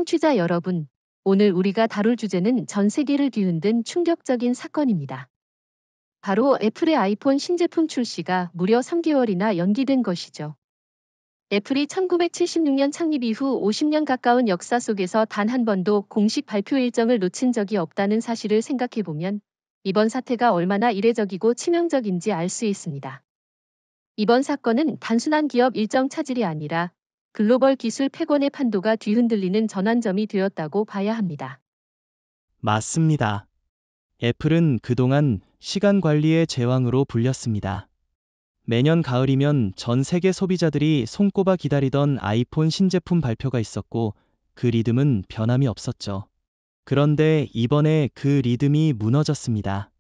청취자 여러분, 오늘 우리가 다룰 주제는 전 세계를 뒤흔든 충격적인 사건입니다. 바로 애플의 아이폰 신제품 출시가 무려 3개월이나 연기된 것이죠. 애플이 1976년 창립 이후 50년 가까운 역사 속에서 단 한 번도 공식 발표 일정을 놓친 적이 없다는 사실을 생각해보면 이번 사태가 얼마나 이례적이고 치명적인지 알 수 있습니다. 이번 사건은 단순한 기업 일정 차질이 아니라 글로벌 기술 패권의 판도가 뒤흔들리는 전환점이 되었다고 봐야 합니다. 맞습니다. 애플은 그동안 시간 관리의 제왕으로 불렸습니다. 매년 가을이면 전 세계 소비자들이 손꼽아 기다리던 아이폰 신제품 발표가 있었고 그 리듬은 변함이 없었죠. 그런데 이번에 그 리듬이 무너졌습니다.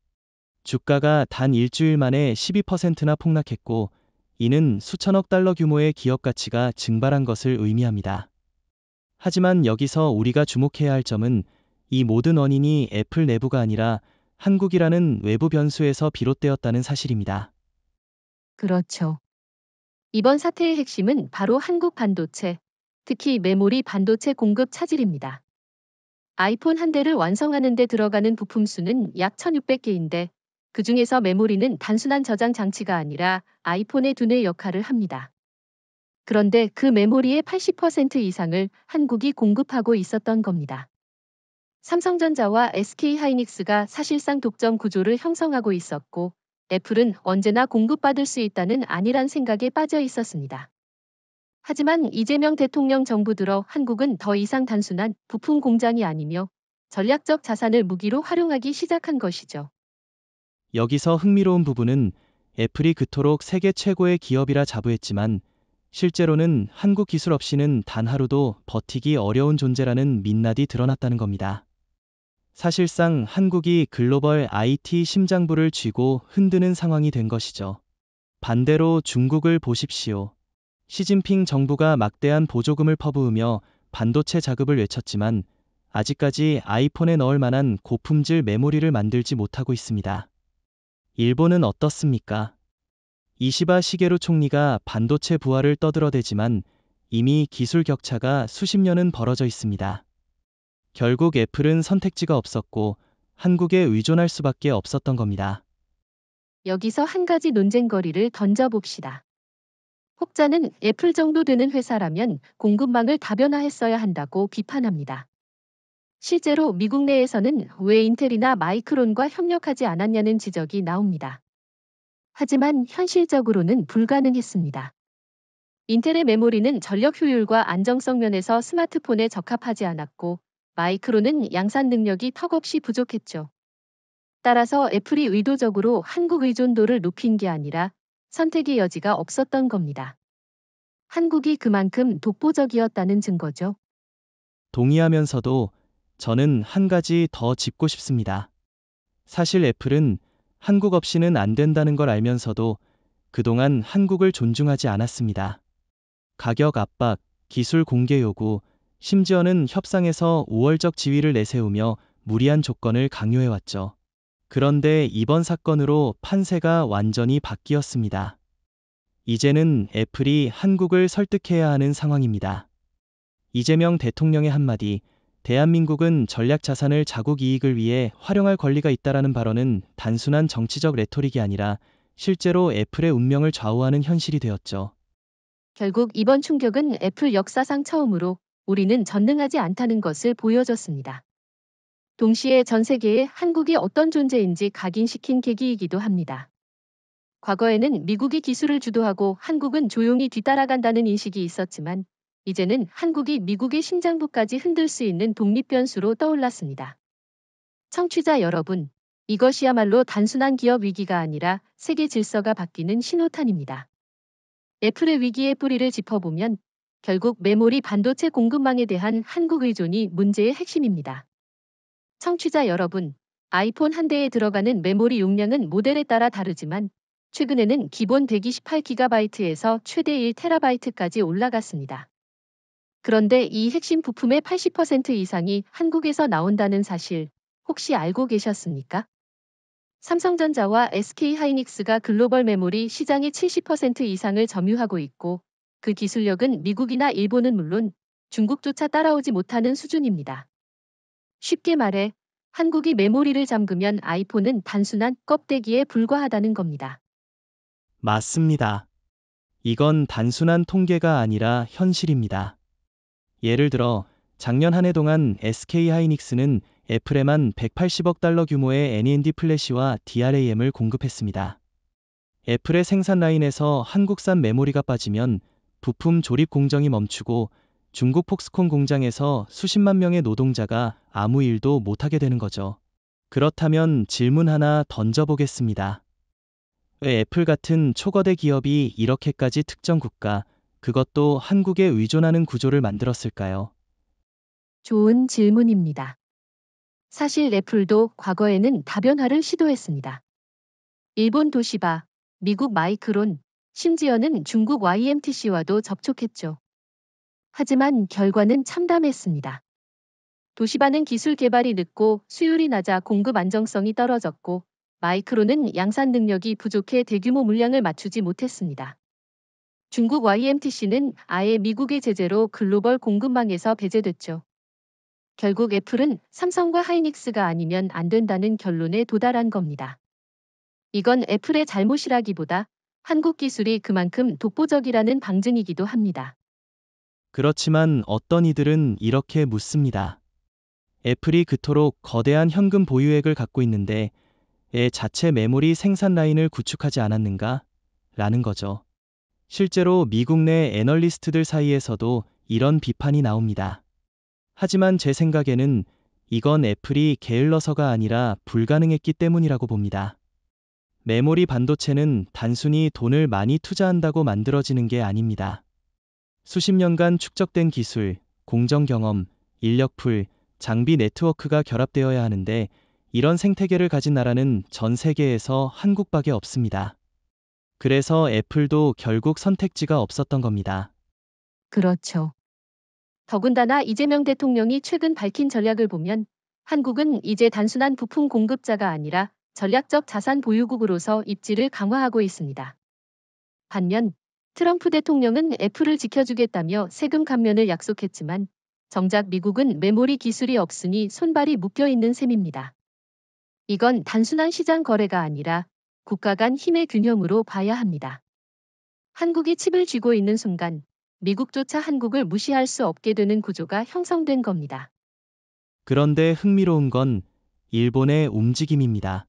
주가가 단 일주일 만에 12%나 폭락했고 이는 수천억 달러 규모의 기업 가치가 증발한 것을 의미합니다. 하지만 여기서 우리가 주목해야 할 점은 이 모든 원인이 애플 내부가 아니라 한국이라는 외부 변수에서 비롯되었다는 사실입니다. 그렇죠. 이번 사태의 핵심은 바로 한국 반도체, 특히 메모리 반도체 공급 차질입니다. 아이폰 한 대를 완성하는 데 들어가는 부품 수는 약 1600개인데 그 중에서 메모리는 단순한 저장 장치가 아니라 아이폰의 두뇌 역할을 합니다. 그런데 그 메모리의 80% 이상을 한국이 공급하고 있었던 겁니다. 삼성전자와 SK하이닉스가 사실상 독점 구조를 형성하고 있었고 애플은 언제나 공급받을 수 있다는 안일한 생각에 빠져 있었습니다. 하지만 이재명 대통령 정부 들어 한국은 더 이상 단순한 부품 공장이 아니며 전략적 자산을 무기로 활용하기 시작한 것이죠. 여기서 흥미로운 부분은 애플이 그토록 세계 최고의 기업이라 자부했지만 실제로는 한국 기술 없이는 단 하루도 버티기 어려운 존재라는 민낯이 드러났다는 겁니다. 사실상 한국이 글로벌 IT 심장부를 쥐고 흔드는 상황이 된 것이죠. 반대로 중국을 보십시오. 시진핑 정부가 막대한 보조금을 퍼부으며 반도체 자급을 외쳤지만 아직까지 아이폰에 넣을 만한 고품질 메모리를 만들지 못하고 있습니다. 일본은 어떻습니까? 이시바 시게루 총리가 반도체 부활을 떠들어대지만 이미 기술 격차가 수십 년은 벌어져 있습니다. 결국 애플은 선택지가 없었고 한국에 의존할 수밖에 없었던 겁니다. 여기서 한 가지 논쟁거리를 던져봅시다. 혹자는 애플 정도 되는 회사라면 공급망을 다변화했어야 한다고 비판합니다. 실제로 미국 내에서는 왜 인텔이나 마이크론과 협력하지 않았냐는 지적이 나옵니다. 하지만 현실적으로는 불가능했습니다. 인텔의 메모리는 전력 효율과 안정성 면에서 스마트폰에 적합하지 않았고 마이크론은 양산 능력이 턱없이 부족했죠. 따라서 애플이 의도적으로 한국 의존도를 높인 게 아니라 선택의 여지가 없었던 겁니다. 한국이 그만큼 독보적이었다는 증거죠. 동의하면서도 저는 한 가지 더 짚고 싶습니다. 사실 애플은 한국 없이는 안 된다는 걸 알면서도 그동안 한국을 존중하지 않았습니다. 가격 압박, 기술 공개 요구, 심지어는 협상에서 우월적 지위를 내세우며 무리한 조건을 강요해왔죠. 그런데 이번 사건으로 판세가 완전히 바뀌었습니다. 이제는 애플이 한국을 설득해야 하는 상황입니다. 이재명 대통령의 한마디, 대한민국은 전략 자산을 자국 이익을 위해 활용할 권리가 있다라는 발언은 단순한 정치적 레토릭이 아니라 실제로 애플의 운명을 좌우하는 현실이 되었죠. 결국 이번 충격은 애플 역사상 처음으로 우리는 전능하지 않다는 것을 보여줬습니다. 동시에 전 세계에 한국이 어떤 존재인지 각인시킨 계기이기도 합니다. 과거에는 미국이 기술을 주도하고 한국은 조용히 뒤따라간다는 인식이 있었지만 이제는 한국이 미국의 심장부까지 흔들 수 있는 독립 변수로 떠올랐습니다. 청취자 여러분, 이것이야말로 단순한 기업 위기가 아니라 세계 질서가 바뀌는 신호탄입니다. 애플의 위기의 뿌리를 짚어보면 결국 메모리 반도체 공급망에 대한 한국 의존이 문제의 핵심입니다. 청취자 여러분, 아이폰 한 대에 들어가는 메모리 용량은 모델에 따라 다르지만 최근에는 기본 128GB에서 최대 1TB까지 올라갔습니다. 그런데 이 핵심 부품의 80% 이상이 한국에서 나온다는 사실 혹시 알고 계셨습니까? 삼성전자와 SK하이닉스가 글로벌 메모리 시장의 70% 이상을 점유하고 있고 그 기술력은 미국이나 일본은 물론 중국조차 따라오지 못하는 수준입니다. 쉽게 말해 한국이 메모리를 잠그면 아이폰은 단순한 껍데기에 불과하다는 겁니다. 맞습니다. 이건 단순한 통계가 아니라 현실입니다. 예를 들어 작년 한 해 동안 SK하이닉스는 애플에만 180억 달러 규모의 NAND 플래시와 DRAM을 공급했습니다. 애플의 생산 라인에서 한국산 메모리가 빠지면 부품 조립 공정이 멈추고 중국 폭스콘 공장에서 수십만 명의 노동자가 아무 일도 못하게 되는 거죠. 그렇다면 질문 하나 던져보겠습니다. 왜 애플 같은 초거대 기업이 이렇게까지 특정 국가, 그것도 한국에 의존하는 구조를 만들었을까요? 좋은 질문입니다. 사실 애플도 과거에는 다변화를 시도했습니다. 일본 도시바, 미국 마이크론, 심지어는 중국 YMTC와도 접촉했죠. 하지만 결과는 참담했습니다. 도시바는 기술 개발이 늦고 수율이 낮아 공급 안정성이 떨어졌고, 마이크론은 양산 능력이 부족해 대규모 물량을 맞추지 못했습니다. 중국 YMTC는 아예 미국의 제재로 글로벌 공급망에서 배제됐죠. 결국 애플은 삼성과 하이닉스가 아니면 안 된다는 결론에 도달한 겁니다. 이건 애플의 잘못이라기보다 한국 기술이 그만큼 독보적이라는 방증이기도 합니다. 그렇지만 어떤 이들은 이렇게 묻습니다. 애플이 그토록 거대한 현금 보유액을 갖고 있는데 애 자체 메모리 생산 라인을 구축하지 않았는가? 라는 거죠. 실제로 미국 내 애널리스트들 사이에서도 이런 비판이 나옵니다. 하지만 제 생각에는 이건 애플이 게을러서가 아니라 불가능했기 때문이라고 봅니다. 메모리 반도체는 단순히 돈을 많이 투자한다고 만들어지는 게 아닙니다. 수십 년간 축적된 기술, 공정 경험, 인력풀, 장비 네트워크가 결합되어야 하는데 이런 생태계를 가진 나라는 전 세계에서 한국밖에 없습니다. 그래서 애플도 결국 선택지가 없었던 겁니다. 그렇죠. 더군다나 이재명 대통령이 최근 밝힌 전략을 보면 한국은 이제 단순한 부품 공급자가 아니라 전략적 자산 보유국으로서 입지를 강화하고 있습니다. 반면 트럼프 대통령은 애플을 지켜주겠다며 세금 감면을 약속했지만 정작 미국은 메모리 기술이 없으니 손발이 묶여 있는 셈입니다. 이건 단순한 시장 거래가 아니라 국가 간 힘의 균형으로 봐야 합니다. 한국이 칩을 쥐고 있는 순간 미국조차 한국을 무시할 수 없게 되는 구조가 형성된 겁니다. 그런데 흥미로운 건 일본의 움직임입니다.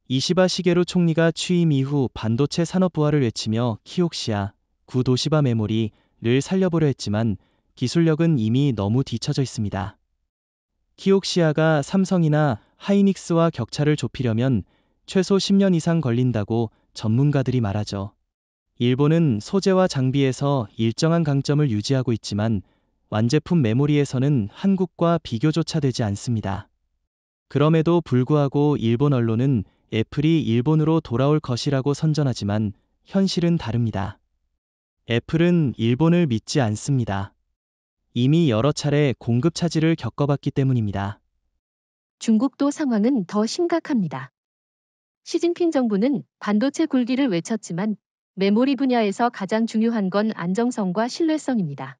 이시바 시게루 총리가 취임 이후 반도체 산업 부활을 외치며 키옥시아, 구도시바 메모리를 살려보려 했지만 기술력은 이미 너무 뒤처져 있습니다. 키옥시아가 삼성이나 하이닉스와 격차를 좁히려면 최소 10년 이상 걸린다고 전문가들이 말하죠. 일본은 소재와 장비에서 일정한 강점을 유지하고 있지만 완제품 메모리에서는 한국과 비교조차 되지 않습니다. 그럼에도 불구하고 일본 언론은 애플이 일본으로 돌아올 것이라고 선전하지만 현실은 다릅니다. 애플은 일본을 믿지 않습니다. 이미 여러 차례 공급 차질을 겪어봤기 때문입니다. 중국도 상황은 더 심각합니다. 시진핑 정부는 반도체 굴기를 외쳤지만 메모리 분야에서 가장 중요한 건 안정성과 신뢰성입니다.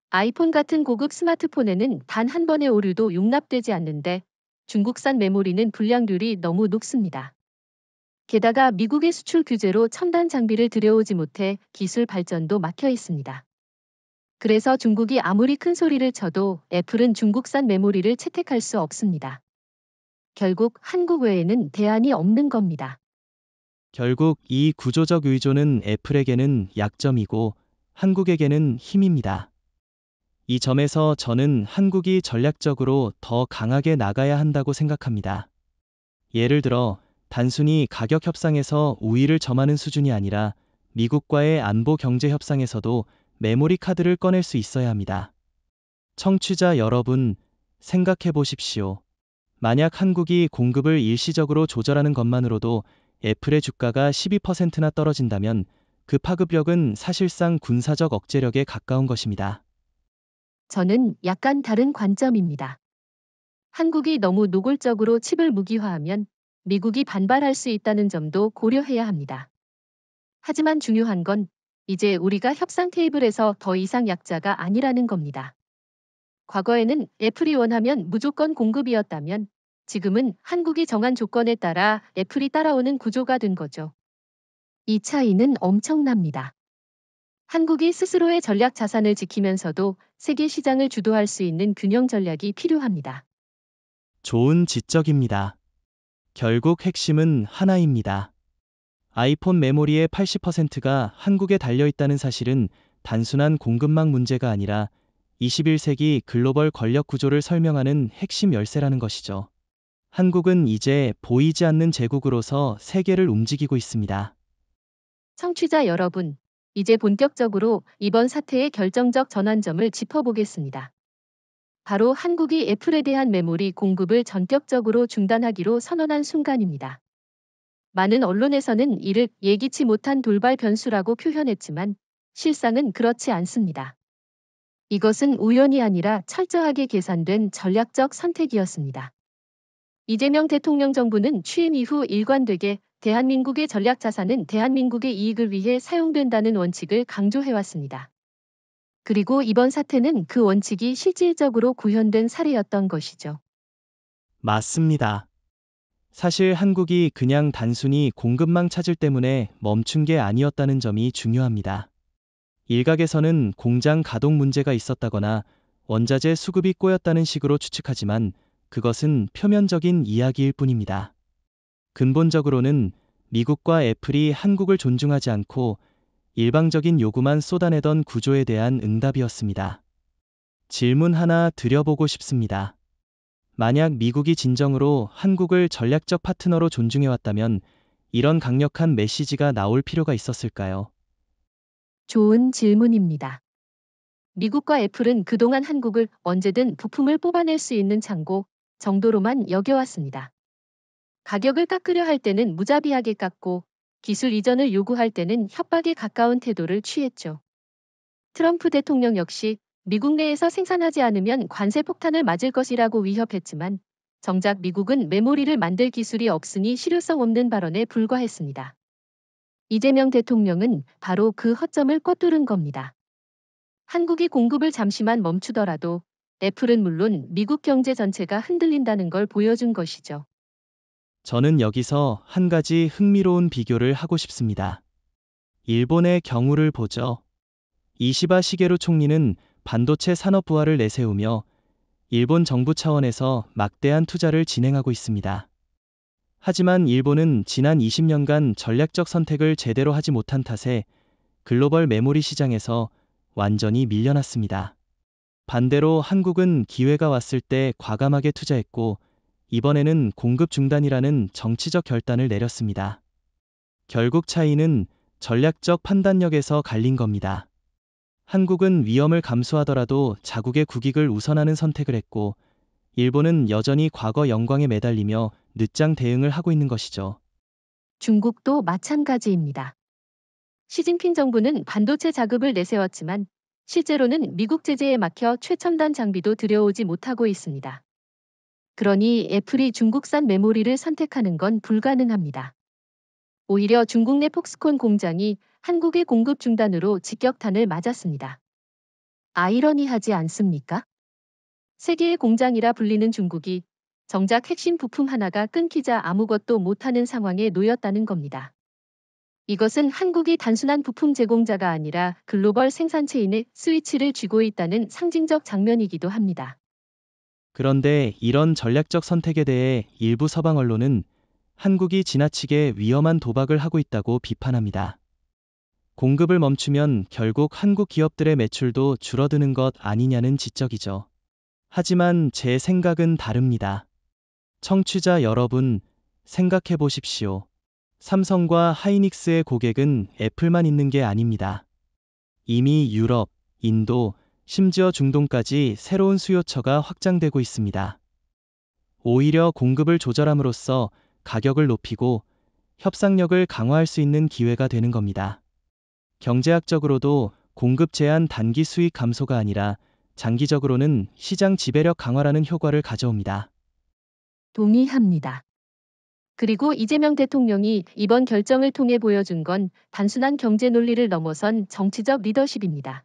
아이폰 같은 고급 스마트폰에는 단 한 번의 오류도 용납되지 않는데 중국산 메모리는 불량률이 너무 높습니다. 게다가 미국의 수출 규제로 첨단 장비를 들여오지 못해 기술 발전도 막혀 있습니다. 그래서 중국이 아무리 큰 소리를 쳐도 애플은 중국산 메모리를 채택할 수 없습니다. 결국 한국 외에는 대안이 없는 겁니다. 결국 이 구조적 의존은 애플에게는 약점이고 한국에게는 힘입니다. 이 점에서 저는 한국이 전략적으로 더 강하게 나가야 한다고 생각합니다. 예를 들어 단순히 가격 협상에서 우위를 점하는 수준이 아니라 미국과의 안보 경제 협상에서도 메모리 카드를 꺼낼 수 있어야 합니다. 청취자 여러분, 생각해 보십시오. 만약 한국이 공급을 일시적으로 조절하는 것만으로도 애플의 주가가 12%나 떨어진다면 그 파급력은 사실상 군사적 억제력에 가까운 것입니다. 저는 약간 다른 관점입니다. 한국이 너무 노골적으로 칩을 무기화하면 미국이 반발할 수 있다는 점도 고려해야 합니다. 하지만 중요한 건 이제 우리가 협상 테이블에서 더 이상 약자가 아니라는 겁니다. 과거에는 애플이 원하면 무조건 공급이었다면 지금은 한국이 정한 조건에 따라 애플이 따라오는 구조가 된 거죠. 이 차이는 엄청납니다. 한국이 스스로의 전략 자산을 지키면서도 세계 시장을 주도할 수 있는 균형 전략이 필요합니다. 좋은 지적입니다. 결국 핵심은 하나입니다. 아이폰 메모리의 80%가 한국에 달려있다는 사실은 단순한 공급망 문제가 아니라 21세기 글로벌 권력 구조를 설명하는 핵심 열쇠라는 것이죠. 한국은 이제 보이지 않는 제국으로서 세계를 움직이고 있습니다. 청취자 여러분, 이제 본격적으로 이번 사태의 결정적 전환점을 짚어보겠습니다. 바로 한국이 애플에 대한 메모리 공급을 전격적으로 중단하기로 선언한 순간입니다. 많은 언론에서는 이를 예기치 못한 돌발 변수라고 표현했지만 실상은 그렇지 않습니다. 이것은 우연이 아니라 철저하게 계산된 전략적 선택이었습니다. 이재명 대통령 정부는 취임 이후 일관되게 대한민국의 전략 자산은 대한민국의 이익을 위해 사용된다는 원칙을 강조해왔습니다. 그리고 이번 사태는 그 원칙이 실질적으로 구현된 사례였던 것이죠. 맞습니다. 사실 한국이 그냥 단순히 공급망 차질 때문에 멈춘 게 아니었다는 점이 중요합니다. 일각에서는 공장 가동 문제가 있었다거나 원자재 수급이 꼬였다는 식으로 추측하지만 그것은 표면적인 이야기일 뿐입니다. 근본적으로는 미국과 애플이 한국을 존중하지 않고 일방적인 요구만 쏟아내던 구조에 대한 응답이었습니다. 질문 하나 드려보고 싶습니다. 만약 미국이 진정으로 한국을 전략적 파트너로 존중해왔다면 이런 강력한 메시지가 나올 필요가 있었을까요? 좋은 질문입니다. 미국과 애플은 그동안 한국을 언제든 부품을 뽑아낼 수 있는 창고 정도로만 여겨왔습니다. 가격을 깎으려 할 때는 무자비하게 깎고 기술 이전을 요구할 때는 협박에 가까운 태도를 취했죠. 트럼프 대통령 역시 미국 내에서 생산하지 않으면 관세 폭탄을 맞을 것이라고 위협했지만 정작 미국은 메모리를 만들 기술이 없으니 실효성 없는 발언에 불과했습니다. 이재명 대통령은 바로 그 허점을 꿰뚫은 겁니다. 한국이 공급을 잠시만 멈추더라도 애플은 물론 미국 경제 전체가 흔들린다는 걸 보여준 것이죠. 저는 여기서 한 가지 흥미로운 비교를 하고 싶습니다. 일본의 경우를 보죠. 이시바 시게루 총리는 반도체 산업 부활을 내세우며 일본 정부 차원에서 막대한 투자를 진행하고 있습니다. 하지만 일본은 지난 20년간 전략적 선택을 제대로 하지 못한 탓에 글로벌 메모리 시장에서 완전히 밀려났습니다. 반대로 한국은 기회가 왔을 때 과감하게 투자했고 이번에는 공급 중단이라는 정치적 결단을 내렸습니다. 결국 차이는 전략적 판단력에서 갈린 겁니다. 한국은 위험을 감수하더라도 자국의 국익을 우선하는 선택을 했고 일본은 여전히 과거 영광에 매달리며 늦장 대응을 하고 있는 것이죠. 중국도 마찬가지입니다. 시진핑 정부는 반도체 자급을 내세웠지만 실제로는 미국 제재에 막혀 최첨단 장비도 들여오지 못하고 있습니다. 그러니 애플이 중국산 메모리를 선택하는 건 불가능합니다. 오히려 중국 내 폭스콘 공장이 한국의 공급 중단으로 직격탄을 맞았습니다. 아이러니하지 않습니까? 세계의 공장이라 불리는 중국이 정작 핵심 부품 하나가 끊기자 아무것도 못하는 상황에 놓였다는 겁니다. 이것은 한국이 단순한 부품 제공자가 아니라 글로벌 생산체인의 스위치를 쥐고 있다는 상징적 장면이기도 합니다. 그런데 이런 전략적 선택에 대해 일부 서방 언론은 한국이 지나치게 위험한 도박을 하고 있다고 비판합니다. 공급을 멈추면 결국 한국 기업들의 매출도 줄어드는 것 아니냐는 지적이죠. 하지만 제 생각은 다릅니다. 청취자 여러분, 생각해 보십시오. 삼성과 하이닉스의 고객은 애플만 있는 게 아닙니다. 이미 유럽, 인도, 심지어 중동까지 새로운 수요처가 확장되고 있습니다. 오히려 공급을 조절함으로써 가격을 높이고 협상력을 강화할 수 있는 기회가 되는 겁니다. 경제학적으로도 공급 제한 단기 수익 감소가 아니라 장기적으로는 시장 지배력 강화라는 효과를 가져옵니다. 동의합니다. 그리고 이재명 대통령이 이번 결정을 통해 보여준 건 단순한 경제 논리를 넘어선 정치적 리더십입니다.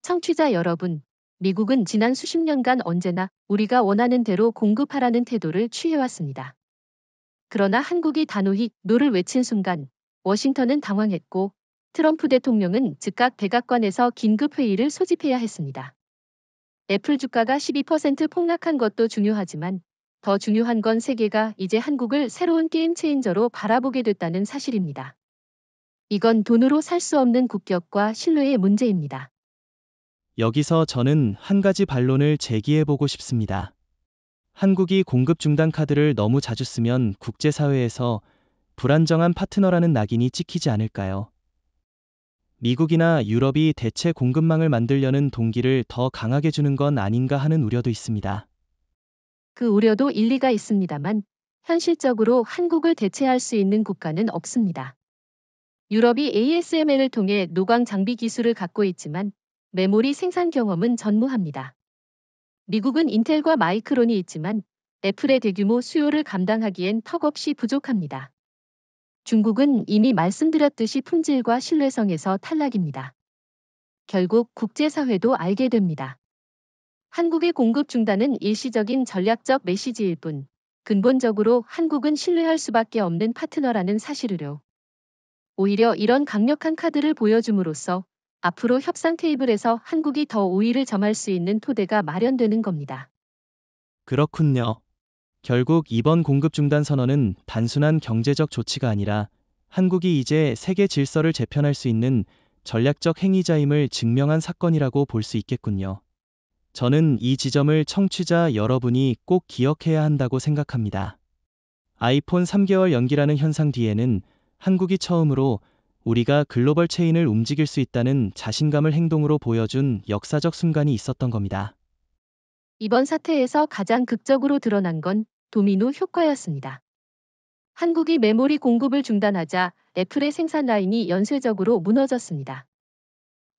청취자 여러분, 미국은 지난 수십 년간 언제나 우리가 원하는 대로 공급하라는 태도를 취해왔습니다. 그러나 한국이 단호히 노를 외친 순간 워싱턴은 당황했고 트럼프 대통령은 즉각 백악관에서 긴급 회의를 소집해야 했습니다. 애플 주가가 12% 폭락한 것도 중요하지만 더 중요한 건 세계가 이제 한국을 새로운 게임 체인저로 바라보게 됐다는 사실입니다. 이건 돈으로 살 수 없는 국격과 신뢰의 문제입니다. 여기서 저는 한 가지 반론을 제기해보고 싶습니다. 한국이 공급 중단 카드를 너무 자주 쓰면 국제사회에서 불안정한 파트너라는 낙인이 찍히지 않을까요? 미국이나 유럽이 대체 공급망을 만들려는 동기를 더 강하게 주는 건 아닌가 하는 우려도 있습니다. 그 우려도 일리가 있습니다만 현실적으로 한국을 대체할 수 있는 국가는 없습니다. 유럽이 ASML을 통해 노광 장비 기술을 갖고 있지만 메모리 생산 경험은 전무합니다. 미국은 인텔과 마이크론이 있지만 애플의 대규모 수요를 감당하기엔 턱없이 부족합니다. 중국은 이미 말씀드렸듯이 품질과 신뢰성에서 탈락입니다. 결국 국제사회도 알게 됩니다. 한국의 공급 중단은 일시적인 전략적 메시지일 뿐 근본적으로 한국은 신뢰할 수밖에 없는 파트너라는 사실으로 오히려 이런 강력한 카드를 보여줌으로써 앞으로 협상 테이블에서 한국이 더 우위를 점할 수 있는 토대가 마련되는 겁니다. 그렇군요. 결국 이번 공급 중단 선언은 단순한 경제적 조치가 아니라 한국이 이제 세계 질서를 재편할 수 있는 전략적 행위자임을 증명한 사건이라고 볼 수 있겠군요. 저는 이 지점을 청취자 여러분이 꼭 기억해야 한다고 생각합니다. 아이폰 3개월 연기라는 현상 뒤에는 한국이 처음으로 우리가 글로벌 체인을 움직일 수 있다는 자신감을 행동으로 보여준 역사적 순간이 있었던 겁니다. 이번 사태에서 가장 극적으로 드러난 건 도미노 효과였습니다. 한국이 메모리 공급을 중단하자 애플의 생산 라인이 연쇄적으로 무너졌습니다.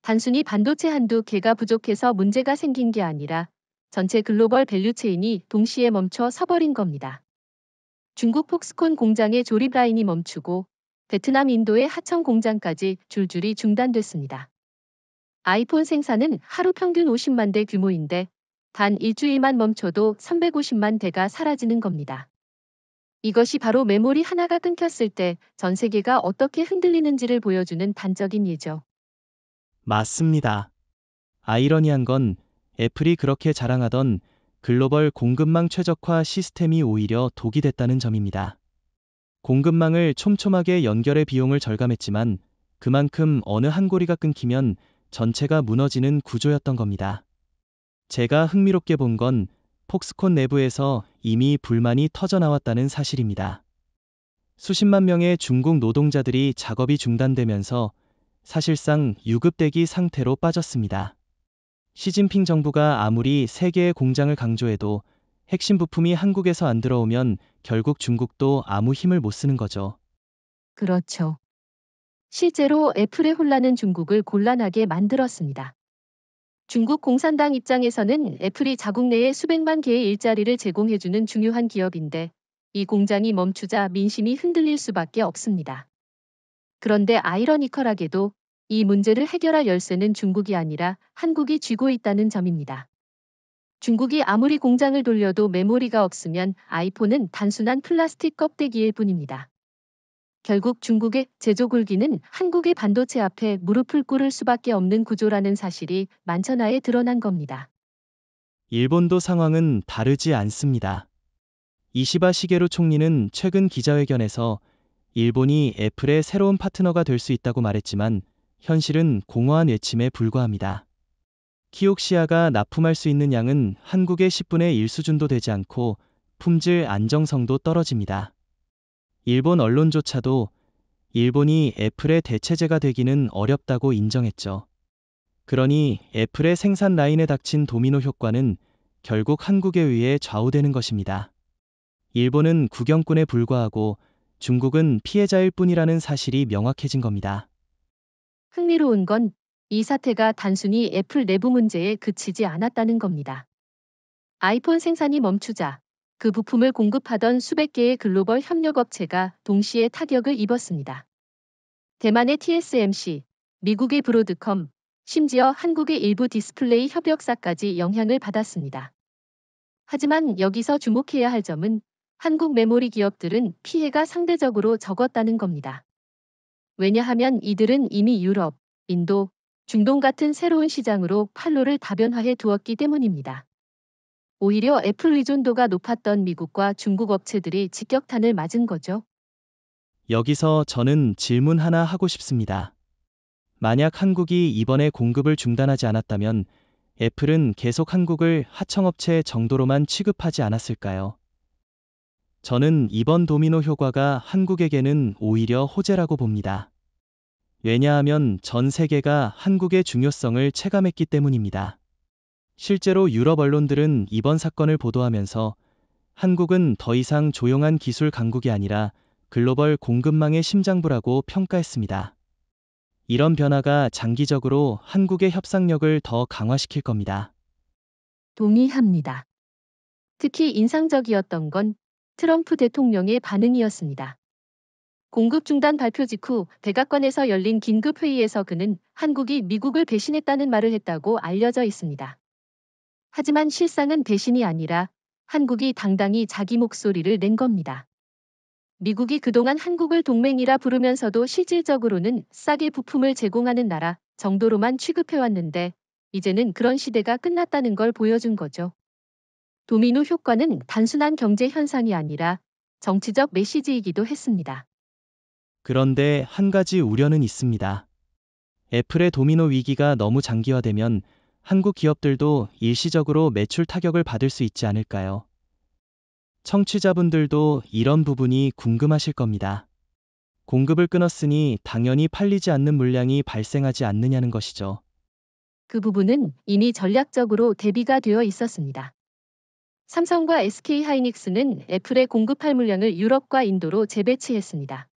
단순히 반도체 한두 개가 부족해서 문제가 생긴 게 아니라 전체 글로벌 밸류체인이 동시에 멈춰 서버린 겁니다. 중국 폭스콘 공장의 조립 라인이 멈추고 베트남 인도의 하청 공장까지 줄줄이 중단됐습니다. 아이폰 생산은 하루 평균 50만 대 규모인데 단 일주일만 멈춰도 350만 대가 사라지는 겁니다. 이것이 바로 메모리 하나가 끊겼을 때 전 세계가 어떻게 흔들리는지를 보여주는 단적인 예죠. 맞습니다. 아이러니한 건 애플이 그렇게 자랑하던 글로벌 공급망 최적화 시스템이 오히려 독이 됐다는 점입니다. 공급망을 촘촘하게 연결해 비용을 절감했지만 그만큼 어느 한 고리가 끊기면 전체가 무너지는 구조였던 겁니다. 제가 흥미롭게 본 건 폭스콘 내부에서 이미 불만이 터져나왔다는 사실입니다. 수십만 명의 중국 노동자들이 작업이 중단되면서 사실상 유급대기 상태로 빠졌습니다. 시진핑 정부가 아무리 세 개의 공장을 강조해도 핵심 부품이 한국에서 안 들어오면 결국 중국도 아무 힘을 못 쓰는 거죠. 그렇죠. 실제로 애플의 혼란은 중국을 곤란하게 만들었습니다. 중국 공산당 입장에서는 애플이 자국 내에 수백만 개의 일자리를 제공해주는 중요한 기업인데 이 공장이 멈추자 민심이 흔들릴 수밖에 없습니다. 그런데 아이러니컬하게도 이 문제를 해결할 열쇠는 중국이 아니라 한국이 쥐고 있다는 점입니다. 중국이 아무리 공장을 돌려도 메모리가 없으면 아이폰은 단순한 플라스틱 껍데기일 뿐입니다. 결국 중국의 제조 굴기는 한국의 반도체 앞에 무릎을 꿇을 수밖에 없는 구조라는 사실이 만천하에 드러난 겁니다. 일본도 상황은 다르지 않습니다. 이시바 시게루 총리는 최근 기자회견에서 일본이 애플의 새로운 파트너가 될 수 있다고 말했지만 현실은 공허한 외침에 불과합니다. 키옥시아가 납품할 수 있는 양은 한국의 10분의 1 수준도 되지 않고 품질 안정성도 떨어집니다. 일본 언론조차도 일본이 애플의 대체제가 되기는 어렵다고 인정했죠. 그러니 애플의 생산 라인에 닥친 도미노 효과는 결국 한국에 의해 좌우되는 것입니다. 일본은 구경꾼에 불과하고 중국은 피해자일 뿐이라는 사실이 명확해진 겁니다. 흥미로운 건 이 사태가 단순히 애플 내부 문제에 그치지 않았다는 겁니다. 아이폰 생산이 멈추자 그 부품을 공급하던 수백 개의 글로벌 협력업체가 동시에 타격을 입었습니다. 대만의 TSMC, 미국의 브로드컴, 심지어 한국의 일부 디스플레이 협력사까지 영향을 받았습니다. 하지만 여기서 주목해야 할 점은 한국 메모리 기업들은 피해가 상대적으로 적었다는 겁니다. 왜냐하면 이들은 이미 유럽, 인도, 중동 같은 새로운 시장으로 판로를 다변화해 두었기 때문입니다. 오히려 애플 의존도가 높았던 미국과 중국 업체들이 직격탄을 맞은 거죠. 여기서 저는 질문 하나 하고 싶습니다. 만약 한국이 이번에 공급을 중단하지 않았다면 애플은 계속 한국을 하청업체 정도로만 취급하지 않았을까요? 저는 이번 도미노 효과가 한국에게는 오히려 호재라고 봅니다. 왜냐하면 전 세계가 한국의 중요성을 체감했기 때문입니다. 실제로 유럽 언론들은 이번 사건을 보도하면서 한국은 더 이상 조용한 기술 강국이 아니라 글로벌 공급망의 심장부라고 평가했습니다. 이런 변화가 장기적으로 한국의 협상력을 더 강화시킬 겁니다. 동의합니다. 특히 인상적이었던 건 트럼프 대통령의 반응이었습니다. 공급 중단 발표 직후 백악관에서 열린 긴급 회의에서 그는 한국이 미국을 배신했다는 말을 했다고 알려져 있습니다. 하지만 실상은 배신이 아니라 한국이 당당히 자기 목소리를 낸 겁니다. 미국이 그동안 한국을 동맹이라 부르면서도 실질적으로는 싸게 부품을 제공하는 나라 정도로만 취급해왔는데 이제는 그런 시대가 끝났다는 걸 보여준 거죠. 도미노 효과는 단순한 경제 현상이 아니라 정치적 메시지이기도 했습니다. 그런데 한 가지 우려는 있습니다. 애플의 도미노 위기가 너무 장기화되면 한국 기업들도 일시적으로 매출 타격을 받을 수 있지 않을까요? 청취자분들도 이런 부분이 궁금하실 겁니다. 공급을 끊었으니 당연히 팔리지 않는 물량이 발생하지 않느냐는 것이죠. 그 부분은 이미 전략적으로 대비가 되어 있었습니다. 삼성과 SK하이닉스는 애플에 공급할 물량을 유럽과 인도로 재배치했습니다.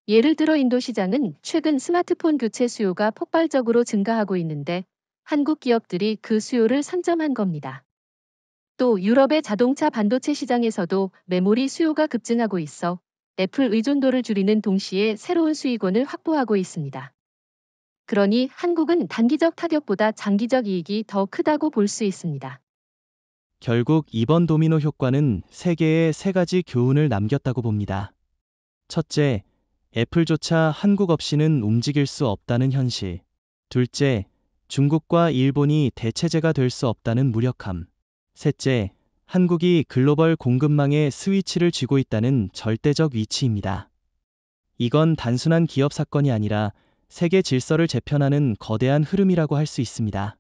예를 들어 인도 시장은 최근 스마트폰 교체 수요가 폭발적으로 증가하고 있는데 한국 기업들이 그 수요를 선점한 겁니다. 또 유럽의 자동차 반도체 시장에서도 메모리 수요가 급증하고 있어 애플 의존도를 줄이는 동시에 새로운 수익원을 확보하고 있습니다. 그러니 한국은 단기적 타격보다 장기적 이익이 더 크다고 볼 수 있습니다. 결국 이번 도미노 효과는 세계에 세 가지 교훈을 남겼다고 봅니다. 첫째, 애플조차 한국 없이는 움직일 수 없다는 현실. 둘째, 중국과 일본이 대체제가 될 수 없다는 무력함. 셋째, 한국이 글로벌 공급망의 스위치를 쥐고 있다는 절대적 위치입니다. 이건 단순한 기업 사건이 아니라 세계 질서를 재편하는 거대한 흐름이라고 할 수 있습니다.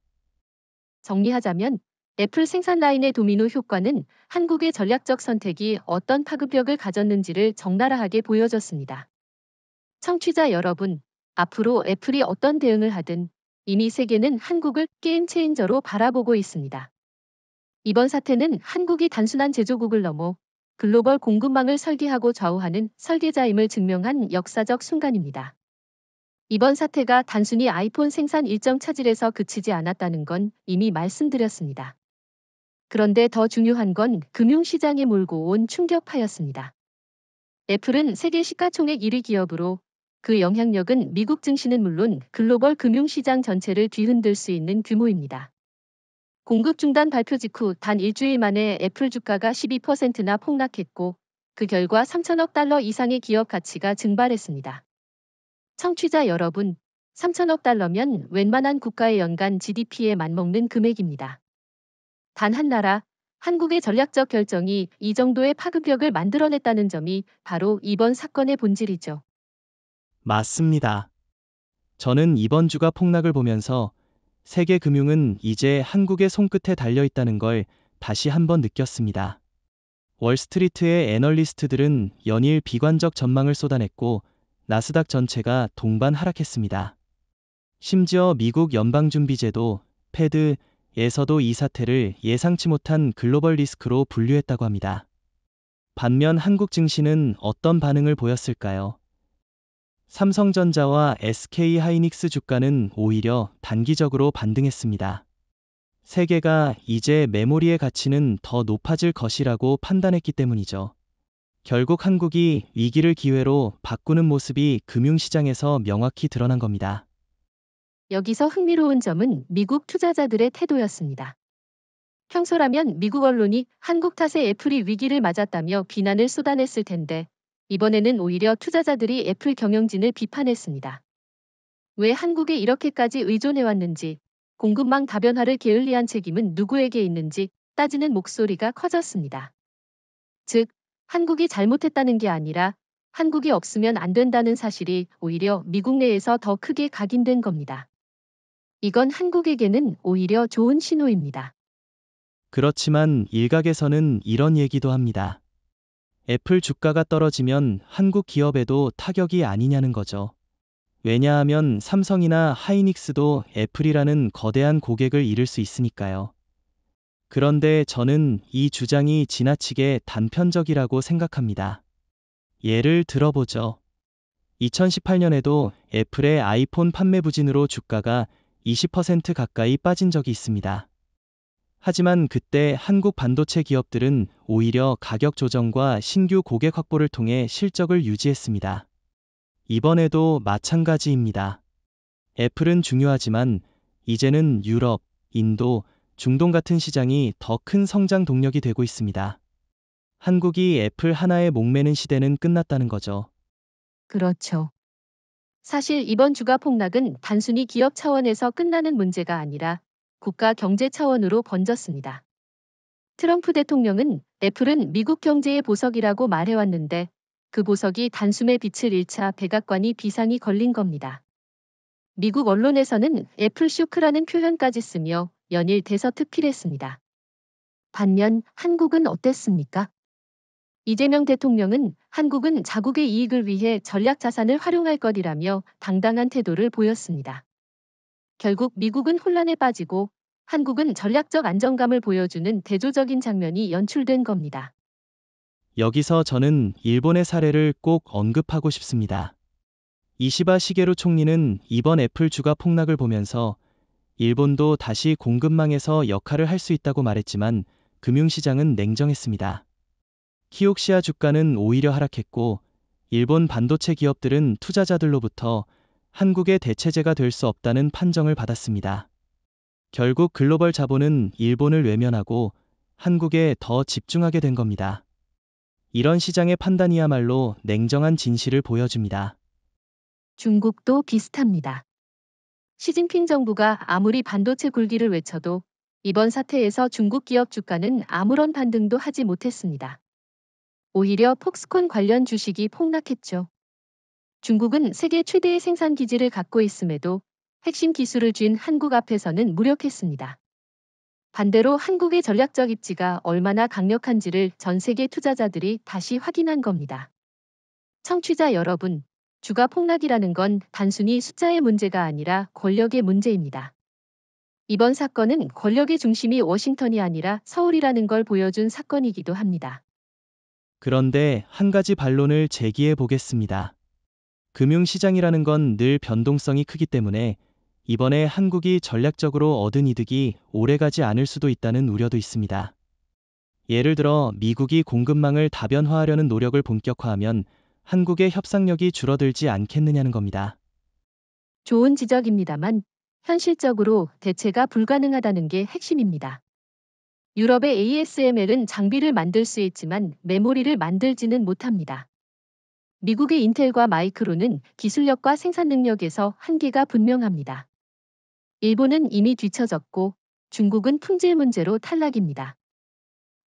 정리하자면 애플 생산 라인의 도미노 효과는 한국의 전략적 선택이 어떤 파급력을 가졌는지를 적나라하게 보여줬습니다. 청취자 여러분, 앞으로 애플이 어떤 대응을 하든 이미 세계는 한국을 게임 체인저로 바라보고 있습니다. 이번 사태는 한국이 단순한 제조국을 넘어 글로벌 공급망을 설계하고 좌우하는 설계자임을 증명한 역사적 순간입니다. 이번 사태가 단순히 아이폰 생산 일정 차질에서 그치지 않았다는 건 이미 말씀드렸습니다. 그런데 더 중요한 건 금융시장에 몰고 온 충격파였습니다. 애플은 세계 시가총액 1위 기업으로 그 영향력은 미국 증시는 물론 글로벌 금융시장 전체를 뒤흔들 수 있는 규모입니다. 공급 중단 발표 직후 단 일주일 만에 애플 주가가 12%나 폭락했고 그 결과 3천억 달러 이상의 기업 가치가 증발했습니다. 청취자 여러분, 3천억 달러면 웬만한 국가의 연간 GDP에 맞먹는 금액입니다. 단 한 나라, 한국의 전략적 결정이 이 정도의 파급력을 만들어냈다는 점이 바로 이번 사건의 본질이죠. 맞습니다. 저는 이번 주가 폭락을 보면서 세계 금융은 이제 한국의 손끝에 달려 있다는 걸 다시 한번 느꼈습니다. 월스트리트의 애널리스트들은 연일 비관적 전망을 쏟아냈고 나스닥 전체가 동반 하락했습니다. 심지어 미국 연방준비제도 패드에서도 이 사태를 예상치 못한 글로벌 리스크로 분류했다고 합니다. 반면 한국 증시는 어떤 반응을 보였을까요? 삼성전자와 SK하이닉스 주가는 오히려 단기적으로 반등했습니다. 세계가 이제 메모리의 가치는 더 높아질 것이라고 판단했기 때문이죠. 결국 한국이 위기를 기회로 바꾸는 모습이 금융시장에서 명확히 드러난 겁니다. 여기서 흥미로운 점은 미국 투자자들의 태도였습니다. 평소라면 미국 언론이 한국 탓에 애플이 위기를 맞았다며 비난을 쏟아냈을 텐데 이번에는 오히려 투자자들이 애플 경영진을 비판했습니다. 왜 한국에 이렇게까지 의존해왔는지, 공급망 다변화를 게을리한 책임은 누구에게 있는지 따지는 목소리가 커졌습니다. 즉, 한국이 잘못했다는 게 아니라 한국이 없으면 안 된다는 사실이 오히려 미국 내에서 더 크게 각인된 겁니다. 이건 한국에게는 오히려 좋은 신호입니다. 그렇지만 일각에서는 이런 얘기도 합니다. 애플 주가가 떨어지면 한국 기업에도 타격이 아니냐는 거죠. 왜냐하면 삼성이나 하이닉스도 애플이라는 거대한 고객을 잃을 수 있으니까요. 그런데 저는 이 주장이 지나치게 단편적이라고 생각합니다. 예를 들어보죠. 2018년에도 애플의 아이폰 판매 부진으로 주가가 20% 가까이 빠진 적이 있습니다. 하지만 그때 한국 반도체 기업들은 오히려 가격 조정과 신규 고객 확보를 통해 실적을 유지했습니다. 이번에도 마찬가지입니다. 애플은 중요하지만 이제는 유럽, 인도, 중동 같은 시장이 더 큰 성장 동력이 되고 있습니다. 한국이 애플 하나에 목매는 시대는 끝났다는 거죠. 그렇죠. 사실 이번 주가 폭락은 단순히 기업 차원에서 끝나는 문제가 아니라 국가 경제 차원으로 번졌습니다. 트럼프 대통령은 애플은 미국 경제의 보석이라고 말해왔는데 그 보석이 단숨에 빛을 잃자 백악관이 비상이 걸린 겁니다. 미국 언론에서는 애플 쇼크라는 표현까지 쓰며 연일 대서특필했습니다. 반면 한국은 어땠습니까? 이재명 대통령은 한국은 자국의 이익을 위해 전략 자산을 활용할 것이라며 당당한 태도를 보였습니다. 결국 미국은 혼란에 빠지고 한국은 전략적 안정감을 보여주는 대조적인 장면이 연출된 겁니다. 여기서 저는 일본의 사례를 꼭 언급하고 싶습니다. 이시바 시게루 총리는 이번 애플 주가 폭락을 보면서 일본도 다시 공급망에서 역할을 할 수 있다고 말했지만 금융시장은 냉정했습니다. 키옥시아 주가는 오히려 하락했고 일본 반도체 기업들은 투자자들로부터 한국의 대체제가 될 수 없다는 판정을 받았습니다. 결국 글로벌 자본은 일본을 외면하고 한국에 더 집중하게 된 겁니다. 이런 시장의 판단이야말로 냉정한 진실을 보여줍니다. 중국도 비슷합니다. 시진핑 정부가 아무리 반도체 굴기를 외쳐도 이번 사태에서 중국 기업 주가는 아무런 반등도 하지 못했습니다. 오히려 폭스콘 관련 주식이 폭락했죠. 중국은 세계 최대의 생산 기지를 갖고 있음에도 핵심 기술을 쥔 한국 앞에서는 무력했습니다. 반대로 한국의 전략적 입지가 얼마나 강력한지를 전 세계 투자자들이 다시 확인한 겁니다. 청취자 여러분, 주가 폭락이라는 건 단순히 숫자의 문제가 아니라 권력의 문제입니다. 이번 사건은 권력의 중심이 워싱턴이 아니라 서울이라는 걸 보여준 사건이기도 합니다. 그런데 한 가지 반론을 제기해 보겠습니다. 금융시장이라는 건 늘 변동성이 크기 때문에 이번에 한국이 전략적으로 얻은 이득이 오래가지 않을 수도 있다는 우려도 있습니다. 예를 들어 미국이 공급망을 다변화하려는 노력을 본격화하면 한국의 협상력이 줄어들지 않겠느냐는 겁니다. 좋은 지적입니다만 현실적으로 대체가 불가능하다는 게 핵심입니다. 유럽의 ASML은 장비를 만들 수 있지만 메모리를 만들지는 못합니다. 미국의 인텔과 마이크론은 기술력과 생산 능력에서 한계가 분명합니다. 일본은 이미 뒤처졌고 중국은 품질 문제로 탈락입니다.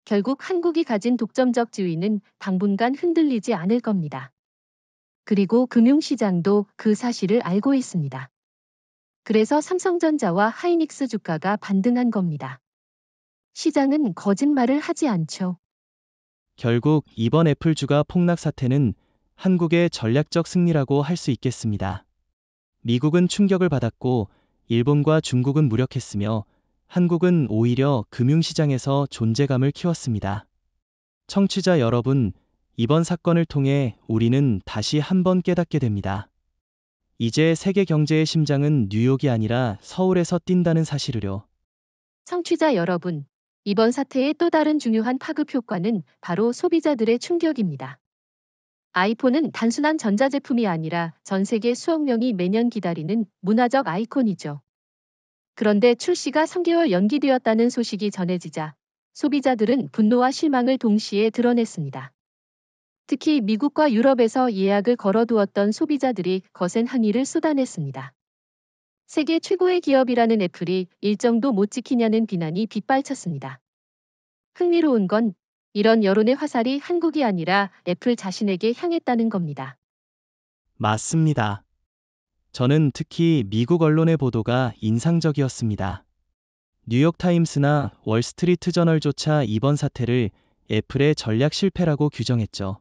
결국 한국이 가진 독점적 지위는 당분간 흔들리지 않을 겁니다. 그리고 금융시장도 그 사실을 알고 있습니다. 그래서 삼성전자와 하이닉스 주가가 반등한 겁니다. 시장은 거짓말을 하지 않죠. 결국 이번 애플 주가 폭락 사태는 한국의 전략적 승리라고 할 수 있겠습니다. 미국은 충격을 받았고 일본과 중국은 무력했으며 한국은 오히려 금융시장에서 존재감을 키웠습니다. 청취자 여러분, 이번 사건을 통해 우리는 다시 한번 깨닫게 됩니다. 이제 세계 경제의 심장은 뉴욕이 아니라 서울에서 뛴다는 사실을요. 청취자 여러분, 이번 사태의 또 다른 중요한 파급 효과는 바로 소비자들의 충격입니다. 아이폰은 단순한 전자제품이 아니라 전 세계 수억 명이 매년 기다리는 문화적 아이콘이죠. 그런데 출시가 3개월 연기되었다는 소식이 전해지자 소비자들은 분노와 실망을 동시에 드러냈습니다. 특히 미국과 유럽에서 예약을 걸어두었던 소비자들이 거센 항의를 쏟아냈습니다. 세계 최고의 기업이라는 애플이 일정도 못 지키냐는 비난이 빗발쳤습니다. 흥미로운 건 이런 여론의 화살이 한국이 아니라 애플 자신에게 향했다는 겁니다. 맞습니다. 저는 특히 미국 언론의 보도가 인상적이었습니다. 뉴욕타임스나 월스트리트 저널조차 이번 사태를 애플의 전략 실패라고 규정했죠.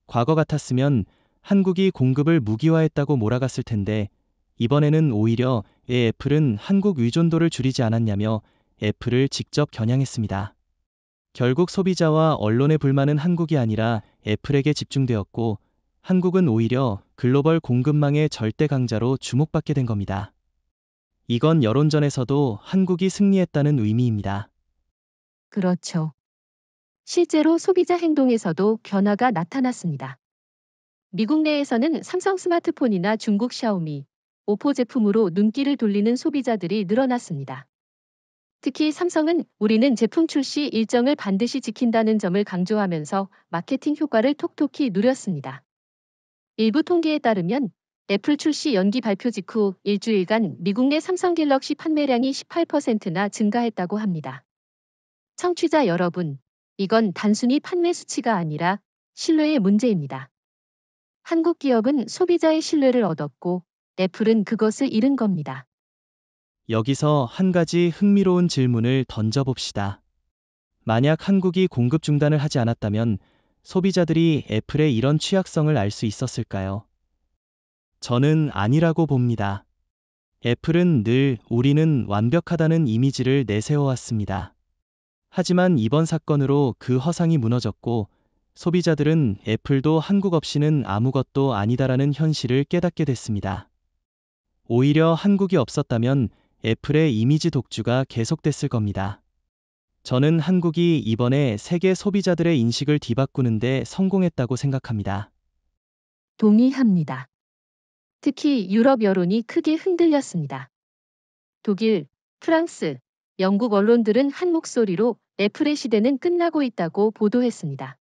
과거 같았으면 한국이 공급을 무기화했다고 몰아갔을 텐데 이번에는 오히려 왜 애플은 한국 의존도를 줄이지 않았냐며 애플을 직접 겨냥했습니다. 결국 소비자와 언론의 불만은 한국이 아니라 애플에게 집중되었고 한국은 오히려 글로벌 공급망의 절대 강자로 주목받게 된 겁니다. 이건 여론전에서도 한국이 승리했다는 의미입니다. 그렇죠. 실제로 소비자 행동에서도 변화가 나타났습니다. 미국 내에서는 삼성 스마트폰이나 중국 샤오미, 오포 제품으로 눈길을 돌리는 소비자들이 늘어났습니다. 특히 삼성은 우리는 제품 출시 일정을 반드시 지킨다는 점을 강조하면서 마케팅 효과를 톡톡히 누렸습니다. 일부 통계에 따르면 애플 출시 연기 발표 직후 일주일간 미국 내 삼성 갤럭시 판매량이 18%나 증가했다고 합니다. 청취자 여러분, 이건 단순히 판매 수치가 아니라 신뢰의 문제입니다. 한국 기업은 소비자의 신뢰를 얻었고 애플은 그것을 잃은 겁니다. 여기서 한 가지 흥미로운 질문을 던져봅시다. 만약 한국이 공급 중단을 하지 않았다면 소비자들이 애플의 이런 취약성을 알 수 있었을까요? 저는 아니라고 봅니다. 애플은 늘 우리는 완벽하다는 이미지를 내세워왔습니다. 하지만 이번 사건으로 그 허상이 무너졌고 소비자들은 애플도 한국 없이는 아무것도 아니다라는 현실을 깨닫게 됐습니다. 오히려 한국이 없었다면 애플의 이미지 독주가 계속됐을 겁니다. 저는 한국이 이번에 세계 소비자들의 인식을 뒤바꾸는데 성공했다고 생각합니다. 동의합니다. 특히 유럽 여론이 크게 흔들렸습니다. 독일, 프랑스, 영국 언론들은 한 목소리로 애플의 시대는 끝나고 있다고 보도했습니다.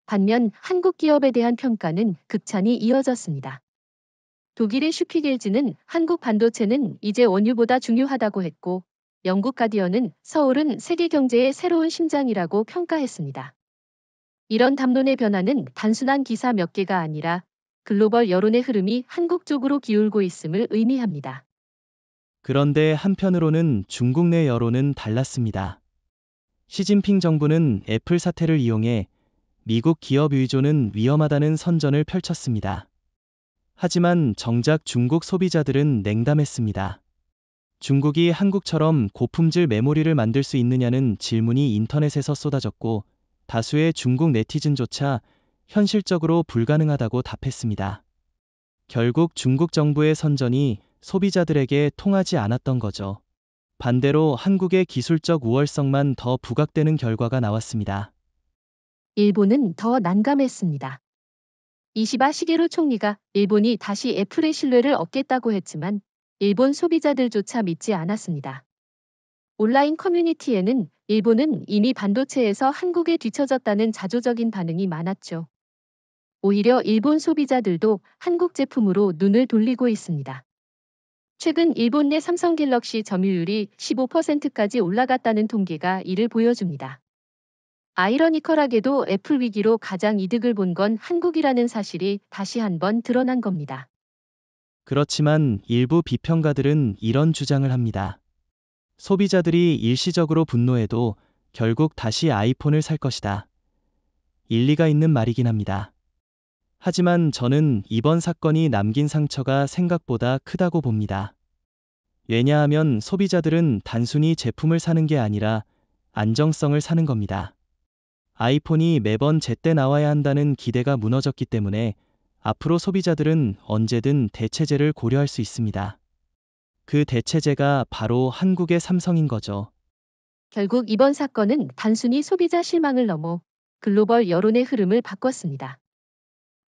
반면 한국 기업에 대한 평가는 극찬이 이어졌습니다. 독일의 슈피겔즈는 한국 반도체는 이제 원유보다 중요하다고 했고, 영국 가디언은 서울은 세계 경제의 새로운 심장이라고 평가했습니다. 이런 담론의 변화는 단순한 기사 몇 개가 아니라 글로벌 여론의 흐름이 한국 쪽으로 기울고 있음을 의미합니다. 그런데 한편으로는 중국 내 여론은 달랐습니다. 시진핑 정부는 애플 사태를 이용해 미국 기업 의존은 위험하다는 선전을 펼쳤습니다. 하지만 정작 중국 소비자들은 냉담했습니다. 중국이 한국처럼 고품질 메모리를 만들 수 있느냐는 질문이 인터넷에서 쏟아졌고 다수의 중국 네티즌조차 현실적으로 불가능하다고 답했습니다. 결국 중국 정부의 선전이 소비자들에게 통하지 않았던 거죠. 반대로 한국의 기술적 우월성만 더 부각되는 결과가 나왔습니다. 일본은 더 난감했습니다. 이시바 시게루 총리가 일본이 다시 애플의 신뢰를 얻겠다고 했지만 일본 소비자들조차 믿지 않았습니다. 온라인 커뮤니티에는 일본은 이미 반도체에서 한국에 뒤처졌다는 자조적인 반응이 많았죠. 오히려 일본 소비자들도 한국 제품으로 눈을 돌리고 있습니다. 최근 일본 내 삼성 갤럭시 점유율이 15%까지 올라갔다는 통계가 이를 보여줍니다. 아이러니컬하게도 애플 위기로 가장 이득을 본 건 한국이라는 사실이 다시 한번 드러난 겁니다. 그렇지만 일부 비평가들은 이런 주장을 합니다. 소비자들이 일시적으로 분노해도 결국 다시 아이폰을 살 것이다. 일리가 있는 말이긴 합니다. 하지만 저는 이번 사건이 남긴 상처가 생각보다 크다고 봅니다. 왜냐하면 소비자들은 단순히 제품을 사는 게 아니라 안정성을 사는 겁니다. 아이폰이 매번 제때 나와야 한다는 기대가 무너졌기 때문에 앞으로 소비자들은 언제든 대체제를 고려할 수 있습니다. 그 대체제가 바로 한국의 삼성인 거죠. 결국 이번 사건은 단순히 소비자 실망을 넘어 글로벌 여론의 흐름을 바꿨습니다.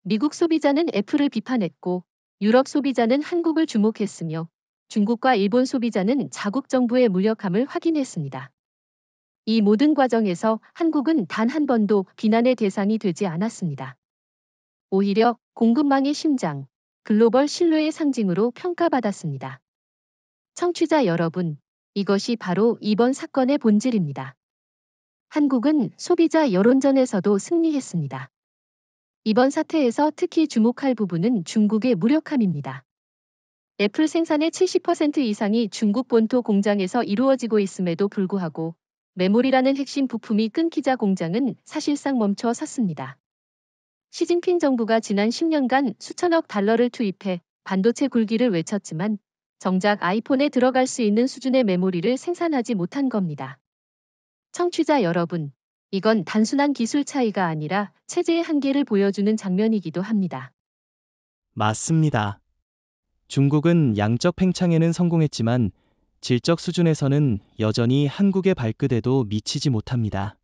미국 소비자는 애플을 비판했고 유럽 소비자는 한국을 주목했으며 중국과 일본 소비자는 자국 정부의 무력함을 확인했습니다. 이 모든 과정에서 한국은 단 한 번도 비난의 대상이 되지 않았습니다. 오히려 공급망의 심장, 글로벌 신뢰의 상징으로 평가받았습니다. 청취자 여러분, 이것이 바로 이번 사건의 본질입니다. 한국은 소비자 여론전에서도 승리했습니다. 이번 사태에서 특히 주목할 부분은 중국의 무력함입니다. 애플 생산의 70% 이상이 중국 본토 공장에서 이루어지고 있음에도 불구하고 메모리라는 핵심 부품이 끊기자 공장은 사실상 멈춰 섰습니다. 시진핑 정부가 지난 10년간 수천억 달러를 투입해 반도체 굴기를 외쳤지만 정작 아이폰에 들어갈 수 있는 수준의 메모리를 생산하지 못한 겁니다. 청취자 여러분, 이건 단순한 기술 차이가 아니라 체제의 한계를 보여주는 장면이기도 합니다. 맞습니다. 중국은 양적 팽창에는 성공했지만 질적 수준에서는 여전히 한국의 발끝에도 미치지 못합니다.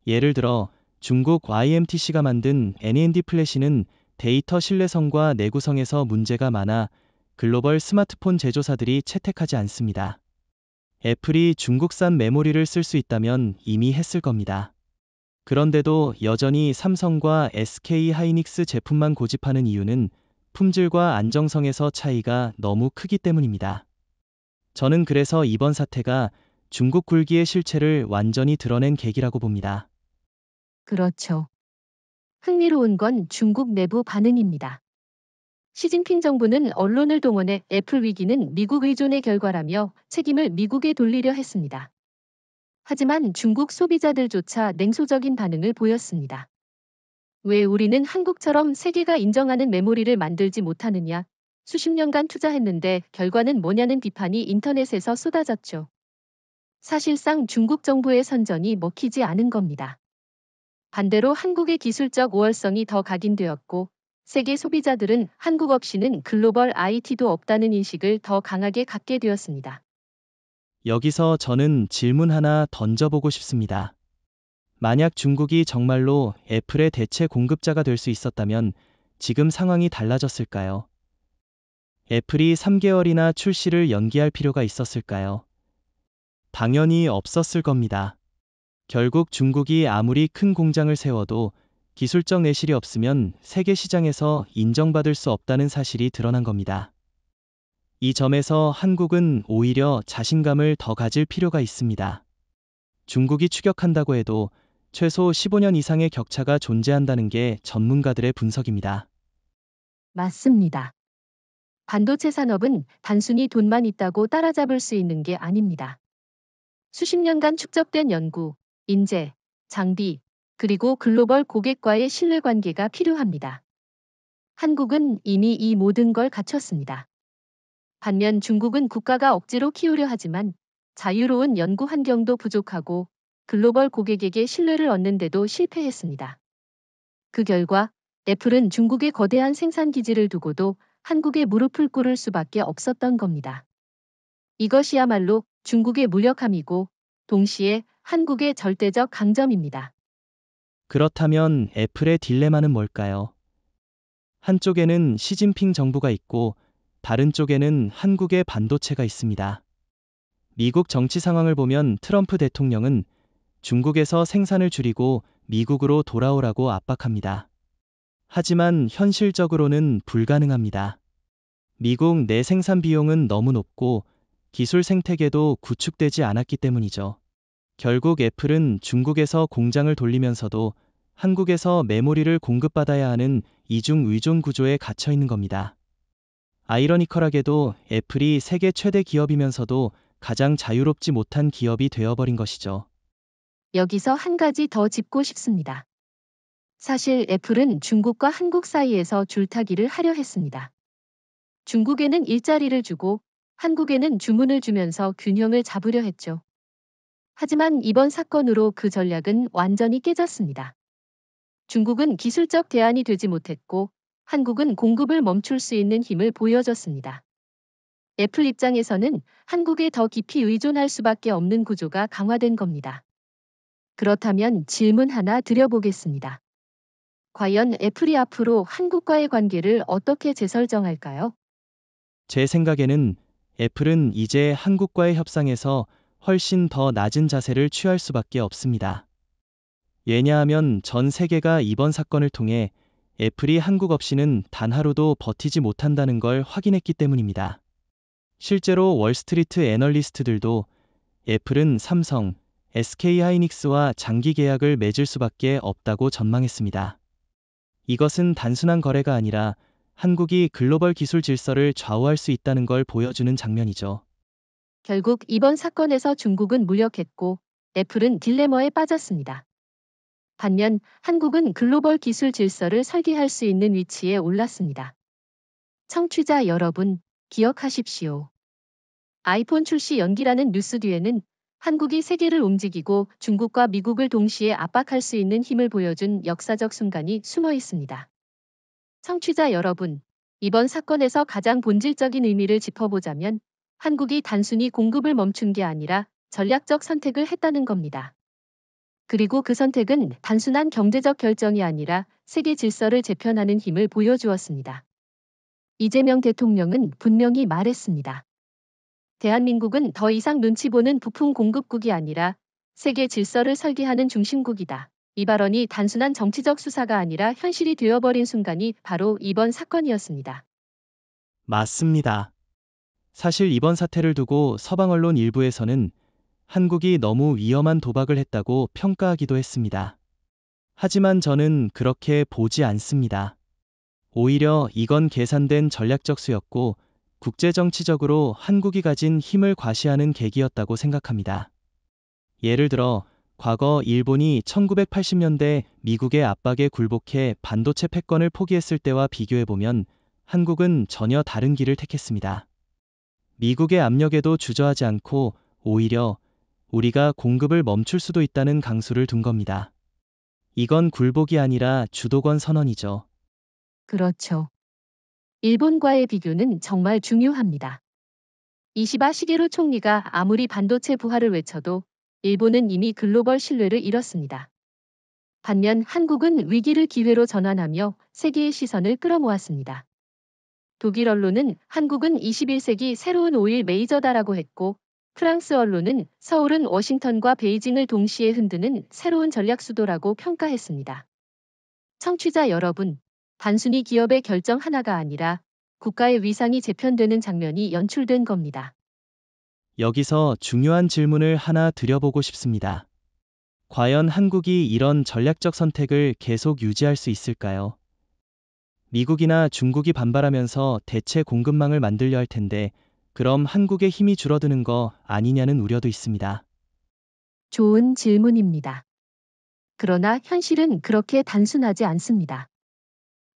예를 들어 중국 YMTC가 만든 NAND 플래시는 데이터 신뢰성과 내구성에서 문제가 많아 글로벌 스마트폰 제조사들이 채택하지 않습니다. 애플이 중국산 메모리를 쓸 수 있다면 이미 했을 겁니다. 그런데도 여전히 삼성과 SK 하이닉스 제품만 고집하는 이유는 품질과 안정성에서 차이가 너무 크기 때문입니다. 저는 그래서 이번 사태가 중국 굴기의 실체를 완전히 드러낸 계기라고 봅니다. 그렇죠. 흥미로운 건 중국 내부 반응입니다. 시진핑 정부는 언론을 동원해 애플 위기는 미국 의존의 결과라며 책임을 미국에 돌리려 했습니다. 하지만 중국 소비자들조차 냉소적인 반응을 보였습니다. 왜 우리는 한국처럼 세계가 인정하는 메모리를 만들지 못하느냐? 수십 년간 투자했는데 결과는 뭐냐는 비판이 인터넷에서 쏟아졌죠. 사실상 중국 정부의 선전이 먹히지 않은 겁니다. 반대로 한국의 기술적 우월성이 더 각인되었고 세계 소비자들은 한국 없이는 글로벌 IT도 없다는 인식을 더 강하게 갖게 되었습니다. 여기서 저는 질문 하나 던져보고 싶습니다. 만약 중국이 정말로 애플의 대체 공급자가 될 수 있었다면 지금 상황이 달라졌을까요? 애플이 3개월이나 출시를 연기할 필요가 있었을까요? 당연히 없었을 겁니다. 결국 중국이 아무리 큰 공장을 세워도 기술적 내실이 없으면 세계 시장에서 인정받을 수 없다는 사실이 드러난 겁니다. 이 점에서 한국은 오히려 자신감을 더 가질 필요가 있습니다. 중국이 추격한다고 해도 최소 15년 이상의 격차가 존재한다는 게 전문가들의 분석입니다. 맞습니다. 반도체 산업은 단순히 돈만 있다고 따라잡을 수 있는 게 아닙니다. 수십 년간 축적된 연구, 인재, 장비, 그리고 글로벌 고객과의 신뢰관계가 필요합니다. 한국은 이미 이 모든 걸 갖췄습니다. 반면 중국은 국가가 억지로 키우려 하지만 자유로운 연구 환경도 부족하고 글로벌 고객에게 신뢰를 얻는데도 실패했습니다. 그 결과 애플은 중국의 거대한 생산 기지를 두고도 한국에 무릎을 꿇을 수밖에 없었던 겁니다. 이것이야말로 중국의 무력함이고 동시에 한국의 절대적 강점입니다. 그렇다면 애플의 딜레마는 뭘까요? 한쪽에는 시진핑 정부가 있고 다른 쪽에는 한국의 반도체가 있습니다. 미국 정치 상황을 보면 트럼프 대통령은 중국에서 생산을 줄이고 미국으로 돌아오라고 압박합니다. 하지만 현실적으로는 불가능합니다. 미국 내 생산 비용은 너무 높고 기술 생태계도 구축되지 않았기 때문이죠. 결국 애플은 중국에서 공장을 돌리면서도 한국에서 메모리를 공급받아야 하는 이중 의존 구조에 갇혀 있는 겁니다. 아이러니컬하게도 애플이 세계 최대 기업이면서도 가장 자유롭지 못한 기업이 되어버린 것이죠. 여기서 한 가지 더 짚고 싶습니다. 사실 애플은 중국과 한국 사이에서 줄타기를 하려 했습니다. 중국에는 일자리를 주고 한국에는 주문을 주면서 균형을 잡으려 했죠. 하지만 이번 사건으로 그 전략은 완전히 깨졌습니다. 중국은 기술적 대안이 되지 못했고 한국은 공급을 멈출 수 있는 힘을 보여줬습니다. 애플 입장에서는 한국에 더 깊이 의존할 수밖에 없는 구조가 강화된 겁니다. 그렇다면 질문 하나 드려보겠습니다. 과연 애플이 앞으로 한국과의 관계를 어떻게 재설정할까요? 제 생각에는 애플은 이제 한국과의 협상에서 훨씬 더 낮은 자세를 취할 수밖에 없습니다. 왜냐하면 전 세계가 이번 사건을 통해 애플이 한국 없이는 단 하루도 버티지 못한다는 걸 확인했기 때문입니다. 실제로 월스트리트 애널리스트들도 애플은 삼성, SK하이닉스와 장기 계약을 맺을 수밖에 없다고 전망했습니다. 이것은 단순한 거래가 아니라 한국이 글로벌 기술 질서를 좌우할 수 있다는 걸 보여주는 장면이죠. 결국 이번 사건에서 중국은 무력했고 애플은 딜레마에 빠졌습니다. 반면 한국은 글로벌 기술 질서를 설계할 수 있는 위치에 올랐습니다. 청취자 여러분, 기억하십시오. 아이폰 출시 연기라는 뉴스 뒤에는 한국이 세계를 움직이고 중국과 미국을 동시에 압박할 수 있는 힘을 보여준 역사적 순간이 숨어 있습니다. 청취자 여러분, 이번 사건에서 가장 본질적인 의미를 짚어보자면 한국이 단순히 공급을 멈춘 게 아니라 전략적 선택을 했다는 겁니다. 그리고 그 선택은 단순한 경제적 결정이 아니라 세계 질서를 재편하는 힘을 보여주었습니다. 이재명 대통령은 분명히 말했습니다. 대한민국은 더 이상 눈치 보는 부품 공급국이 아니라 세계 질서를 설계하는 중심국이다. 이 발언이 단순한 정치적 수사가 아니라 현실이 되어버린 순간이 바로 이번 사건이었습니다. 맞습니다. 사실 이번 사태를 두고 서방 언론 일부에서는 한국이 너무 위험한 도박을 했다고 평가하기도 했습니다. 하지만 저는 그렇게 보지 않습니다. 오히려 이건 계산된 전략적 수였고 국제정치적으로 한국이 가진 힘을 과시하는 계기였다고 생각합니다. 예를 들어 과거 일본이 1980년대 미국의 압박에 굴복해 반도체 패권을 포기했을 때와 비교해보면 한국은 전혀 다른 길을 택했습니다. 미국의 압력에도 주저하지 않고 오히려 우리가 공급을 멈출 수도 있다는 강수를 둔 겁니다. 이건 굴복이 아니라 주도권 선언이죠. 그렇죠. 일본과의 비교는 정말 중요합니다. 이시바 시게루 총리가 아무리 반도체 부활을 외쳐도 일본은 이미 글로벌 신뢰를 잃었습니다. 반면 한국은 위기를 기회로 전환하며 세계의 시선을 끌어모았습니다. 독일 언론은 한국은 21세기 새로운 오일 메이저다라고 했고 프랑스 언론은 서울은 워싱턴과 베이징을 동시에 흔드는 새로운 전략 수도라고 평가했습니다. 청취자 여러분, 단순히 기업의 결정 하나가 아니라 국가의 위상이 재편되는 장면이 연출된 겁니다. 여기서 중요한 질문을 하나 드려보고 싶습니다. 과연 한국이 이런 전략적 선택을 계속 유지할 수 있을까요? 미국이나 중국이 반발하면서 대체 공급망을 만들려 할 텐데 그럼 한국의 힘이 줄어드는 거 아니냐는 우려도 있습니다. 좋은 질문입니다. 그러나 현실은 그렇게 단순하지 않습니다.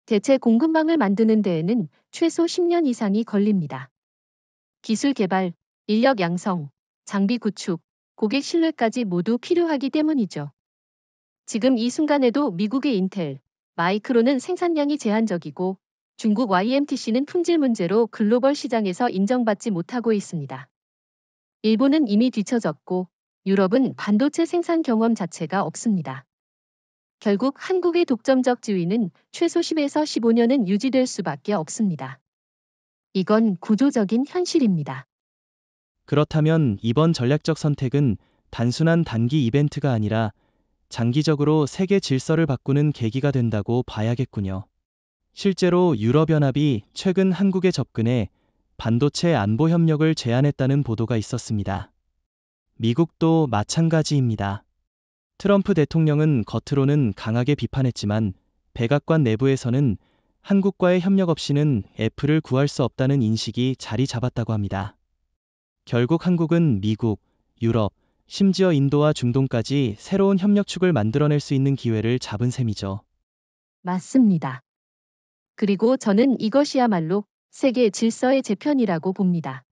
대체 공급망을 만드는 데에는 최소 10년 이상이 걸립니다. 기술 개발, 인력 양성, 장비 구축, 고객 신뢰까지 모두 필요하기 때문이죠. 지금 이 순간에도 미국의 인텔, 마이크론은 생산량이 제한적이고 중국 YMTC는 품질 문제로 글로벌 시장에서 인정받지 못하고 있습니다. 일본은 이미 뒤처졌고 유럽은 반도체 생산 경험 자체가 없습니다. 결국 한국의 독점적 지위는 최소 10에서 15년은 유지될 수밖에 없습니다. 이건 구조적인 현실입니다. 그렇다면 이번 전략적 선택은 단순한 단기 이벤트가 아니라 장기적으로 세계 질서를 바꾸는 계기가 된다고 봐야겠군요. 실제로 유럽연합이 최근 한국에 접근해 반도체 안보 협력을 제안했다는 보도가 있었습니다. 미국도 마찬가지입니다. 트럼프 대통령은 겉으로는 강하게 비판했지만 백악관 내부에서는 한국과의 협력 없이는 애플을 구할 수 없다는 인식이 자리 잡았다고 합니다. 결국 한국은 미국, 유럽, 심지어 인도와 중동까지 새로운 협력축을 만들어낼 수 있는 기회를 잡은 셈이죠. 맞습니다. 그리고 저는 이것이야말로 세계 질서의 재편이라고 봅니다.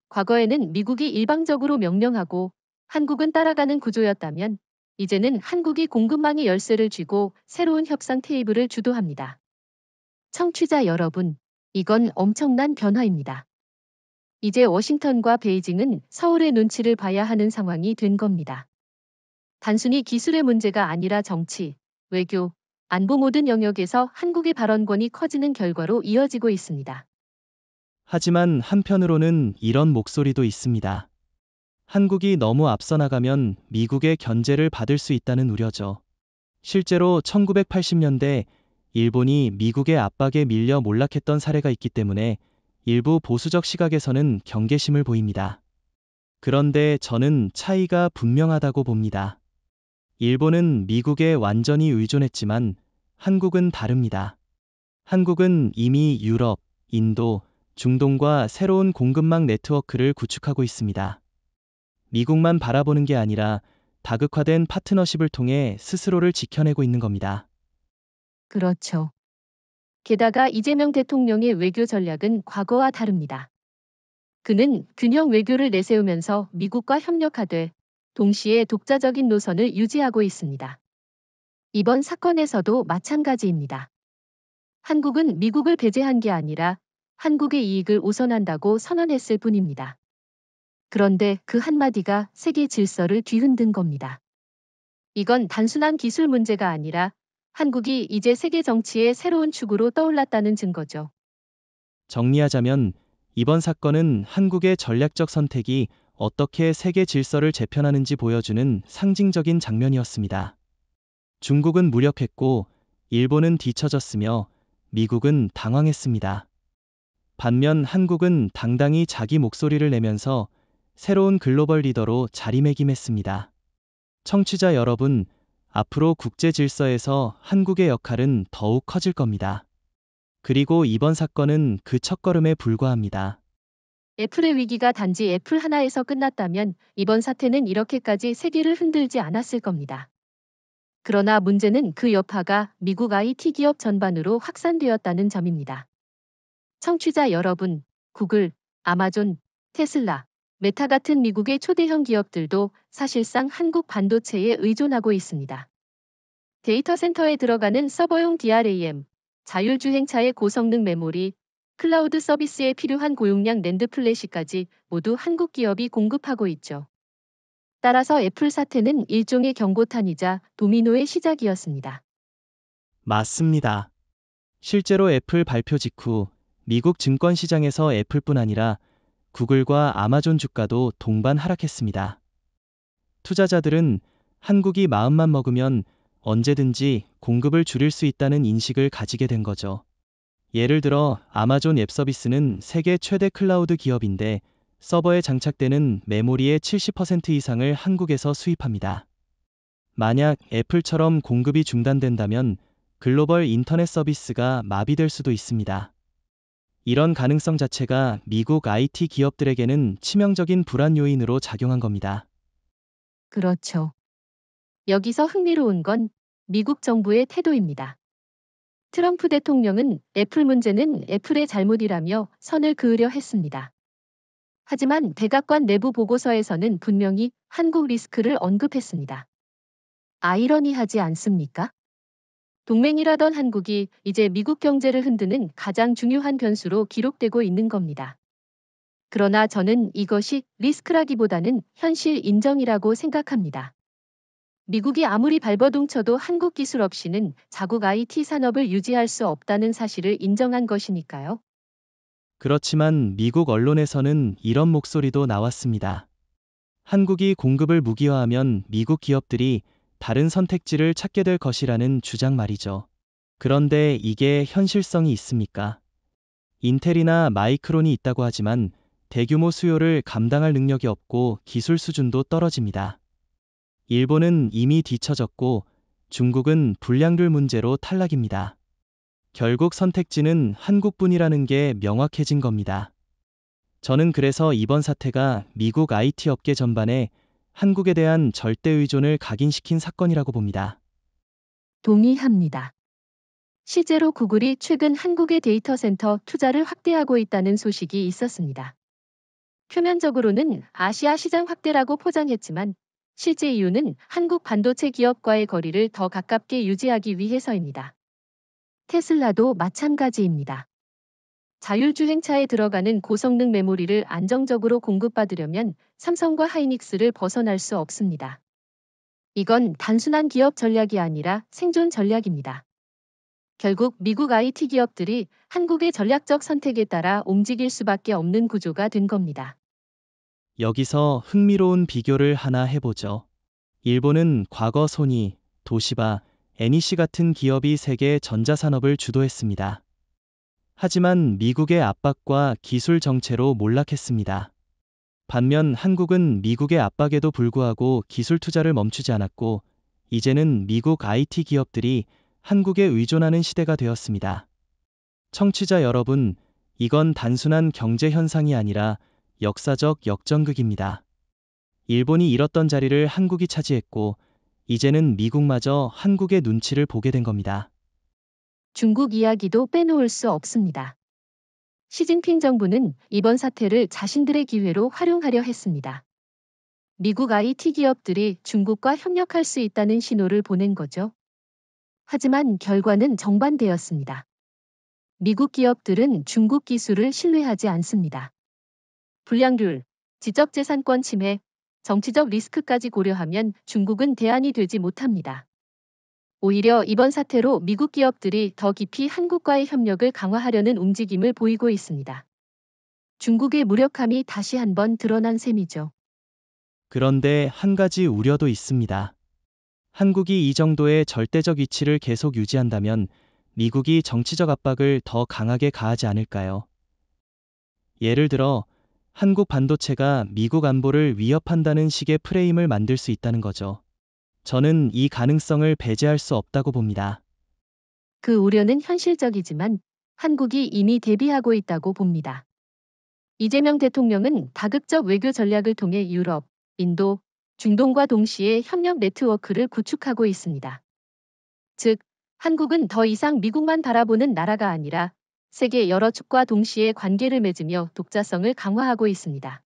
과거에는 미국이 일방적으로 명령하고 한국은 따라가는 구조였다면 이제는 한국이 공급망의 열쇠를 쥐고 새로운 협상 테이블을 주도합니다. 청취자 여러분, 이건 엄청난 변화입니다. 이제 워싱턴과 베이징은 서울의 눈치를 봐야 하는 상황이 된 겁니다. 단순히 기술의 문제가 아니라 정치, 외교, 안보 모든 영역에서 한국의 발언권이 커지는 결과로 이어지고 있습니다. 하지만 한편으로는 이런 목소리도 있습니다. 한국이 너무 앞서 나가면 미국의 견제를 받을 수 있다는 우려죠. 실제로 1980년대 일본이 미국의 압박에 밀려 몰락했던 사례가 있기 때문에 일부 보수적 시각에서는 경계심을 보입니다. 그런데 저는 차이가 분명하다고 봅니다. 일본은 미국에 완전히 의존했지만 한국은 다릅니다. 한국은 이미 유럽, 인도, 중동과 새로운 공급망 네트워크를 구축하고 있습니다. 미국만 바라보는 게 아니라 다극화된 파트너십을 통해 스스로를 지켜내고 있는 겁니다. 그렇죠. 게다가 이재명 대통령의 외교 전략은 과거와 다릅니다. 그는 균형 외교를 내세우면서 미국과 협력하되 동시에 독자적인 노선을 유지하고 있습니다. 이번 사건에서도 마찬가지입니다. 한국은 미국을 배제한 게 아니라 한국의 이익을 우선한다고 선언했을 뿐입니다. 그런데 그 한마디가 세계 질서를 뒤흔든 겁니다. 이건 단순한 기술 문제가 아니라 한국이 이제 세계 정치의 새로운 축으로 떠올랐다는 증거죠. 정리하자면 이번 사건은 한국의 전략적 선택이 어떻게 세계 질서를 재편하는지 보여주는 상징적인 장면이었습니다. 중국은 무력했고 일본은 뒤처졌으며 미국은 당황했습니다. 반면 한국은 당당히 자기 목소리를 내면서 새로운 글로벌 리더로 자리매김했습니다. 청취자 여러분, 앞으로 국제 질서에서 한국의 역할은 더욱 커질 겁니다. 그리고 이번 사건은 그 첫걸음에 불과합니다. 애플의 위기가 단지 애플 하나에서 끝났다면 이번 사태는 이렇게까지 세계를 흔들지 않았을 겁니다. 그러나 문제는 그 여파가 미국 IT 기업 전반으로 확산되었다는 점입니다. 청취자 여러분, 구글, 아마존, 테슬라, 메타 같은 미국의 초대형 기업들도 사실상 한국 반도체에 의존하고 있습니다. 데이터 센터에 들어가는 서버용 DRAM, 자율주행차의 고성능 메모리, 클라우드 서비스에 필요한 고용량 낸드 플래시까지 모두 한국 기업이 공급하고 있죠. 따라서 애플 사태는 일종의 경고탄이자 도미노의 시작이었습니다. 맞습니다. 실제로 애플 발표 직후 미국 증권시장에서 애플뿐 아니라 구글과 아마존 주가도 동반 하락했습니다. 투자자들은 한국이 마음만 먹으면 언제든지 공급을 줄일 수 있다는 인식을 가지게 된 거죠. 예를 들어 아마존 앱 서비스는 세계 최대 클라우드 기업인데 서버에 장착되는 메모리의 70% 이상을 한국에서 수입합니다. 만약 애플처럼 공급이 중단된다면 글로벌 인터넷 서비스가 마비될 수도 있습니다. 이런 가능성 자체가 미국 IT 기업들에게는 치명적인 불안 요인으로 작용한 겁니다. 그렇죠. 여기서 흥미로운 건 미국 정부의 태도입니다. 트럼프 대통령은 애플 문제는 애플의 잘못이라며 선을 그으려 했습니다. 하지만 백악관 내부 보고서에서는 분명히 한국 리스크를 언급했습니다. 아이러니하지 않습니까? 동맹이라던 한국이 이제 미국 경제를 흔드는 가장 중요한 변수로 기록되고 있는 겁니다. 그러나 저는 이것이 리스크라기보다는 현실 인정이라고 생각합니다. 미국이 아무리 발버둥쳐도 한국 기술 없이는 자국 IT 산업을 유지할 수 없다는 사실을 인정한 것이니까요. 그렇지만 미국 언론에서는 이런 목소리도 나왔습니다. 한국이 공급을 무기화하면 미국 기업들이 다른 선택지를 찾게 될 것이라는 주장 말이죠. 그런데 이게 현실성이 있습니까? 인텔이나 마이크론이 있다고 하지만 대규모 수요를 감당할 능력이 없고 기술 수준도 떨어집니다. 일본은 이미 뒤처졌고 중국은 불량률 문제로 탈락입니다. 결국 선택지는 한국뿐이라는 게 명확해진 겁니다. 저는 그래서 이번 사태가 미국 IT 업계 전반에 한국에 대한 절대 의존을 각인시킨 사건이라고 봅니다. 동의합니다. 실제로 구글이 최근 한국의 데이터 센터 투자를 확대하고 있다는 소식이 있었습니다. 표면적으로는 아시아 시장 확대라고 포장했지만 실제 이유는 한국 반도체 기업과의 거리를 더 가깝게 유지하기 위해서입니다. 테슬라도 마찬가지입니다. 자율주행차에 들어가는 고성능 메모리를 안정적으로 공급받으려면 삼성과 하이닉스를 벗어날 수 없습니다. 이건 단순한 기업 전략이 아니라 생존 전략입니다. 결국 미국 IT 기업들이 한국의 전략적 선택에 따라 움직일 수밖에 없는 구조가 된 겁니다. 여기서 흥미로운 비교를 하나 해보죠. 일본은 과거 소니, 도시바, NEC 같은 기업이 세계 전자산업을 주도했습니다. 하지만 미국의 압박과 기술 정체로 몰락했습니다. 반면 한국은 미국의 압박에도 불구하고 기술 투자를 멈추지 않았고, 이제는 미국 IT 기업들이 한국에 의존하는 시대가 되었습니다. 청취자 여러분, 이건 단순한 경제 현상이 아니라 역사적 역전극입니다. 일본이 잃었던 자리를 한국이 차지했고, 이제는 미국마저 한국의 눈치를 보게 된 겁니다. 중국 이야기도 빼놓을 수 없습니다. 시진핑 정부는 이번 사태를 자신들의 기회로 활용하려 했습니다. 미국 IT 기업들이 중국과 협력할 수 있다는 신호를 보낸 거죠. 하지만 결과는 정반대였습니다. 미국 기업들은 중국 기술을 신뢰하지 않습니다. 불량률, 지적재산권 침해, 정치적 리스크까지 고려하면 중국은 대안이 되지 못합니다. 오히려 이번 사태로 미국 기업들이 더 깊이 한국과의 협력을 강화하려는 움직임을 보이고 있습니다. 중국의 무력함이 다시 한번 드러난 셈이죠. 그런데 한 가지 우려도 있습니다. 한국이 이 정도의 절대적 위치를 계속 유지한다면 미국이 정치적 압박을 더 강하게 가하지 않을까요? 예를 들어, 한국 반도체가 미국 안보를 위협한다는 식의 프레임을 만들 수 있다는 거죠. 저는 이 가능성을 배제할 수 없다고 봅니다. 그 우려는 현실적이지만 한국이 이미 대비하고 있다고 봅니다. 이재명 대통령은 다극적 외교 전략을 통해 유럽, 인도, 중동과 동시에 협력 네트워크를 구축하고 있습니다. 즉, 한국은 더 이상 미국만 바라보는 나라가 아니라 세계 여러 축과 동시에 관계를 맺으며 독자성을 강화하고 있습니다.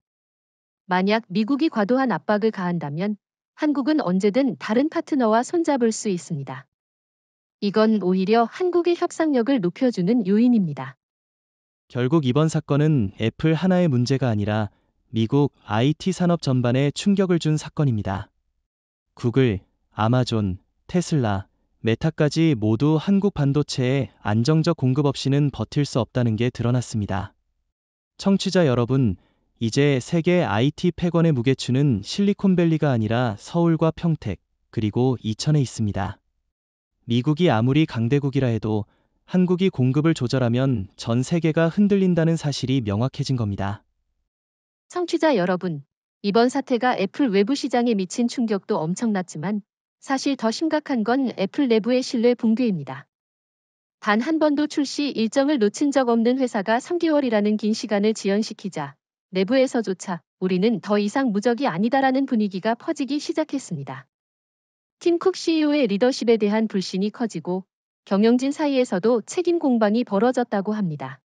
만약 미국이 과도한 압박을 가한다면 한국은 언제든 다른 파트너와 손잡을 수 있습니다. 이건 오히려 한국의 협상력을 높여주는 요인입니다. 결국 이번 사건은 애플 하나의 문제가 아니라 미국 IT 산업 전반에 충격을 준 사건입니다. 구글, 아마존, 테슬라, 메타까지 모두 한국 반도체의 안정적 공급 없이는 버틸 수 없다는 게 드러났습니다. 청취자 여러분, 이제 세계 IT 패권의 무게추는 실리콘밸리가 아니라 서울과 평택, 그리고 이천에 있습니다. 미국이 아무리 강대국이라 해도 한국이 공급을 조절하면 전 세계가 흔들린다는 사실이 명확해진 겁니다. 청취자 여러분, 이번 사태가 애플 외부 시장에 미친 충격도 엄청났지만 사실 더 심각한 건 애플 내부의 신뢰 붕괴입니다. 단 한 번도 출시 일정을 놓친 적 없는 회사가 3개월이라는 긴 시간을 지연시키자 내부에서조차 우리는 더 이상 무적이 아니다라는 분위기가 퍼지기 시작했습니다. 팀 쿡 CEO의 리더십에 대한 불신이 커지고 경영진 사이에서도 책임 공방이 벌어졌다고 합니다.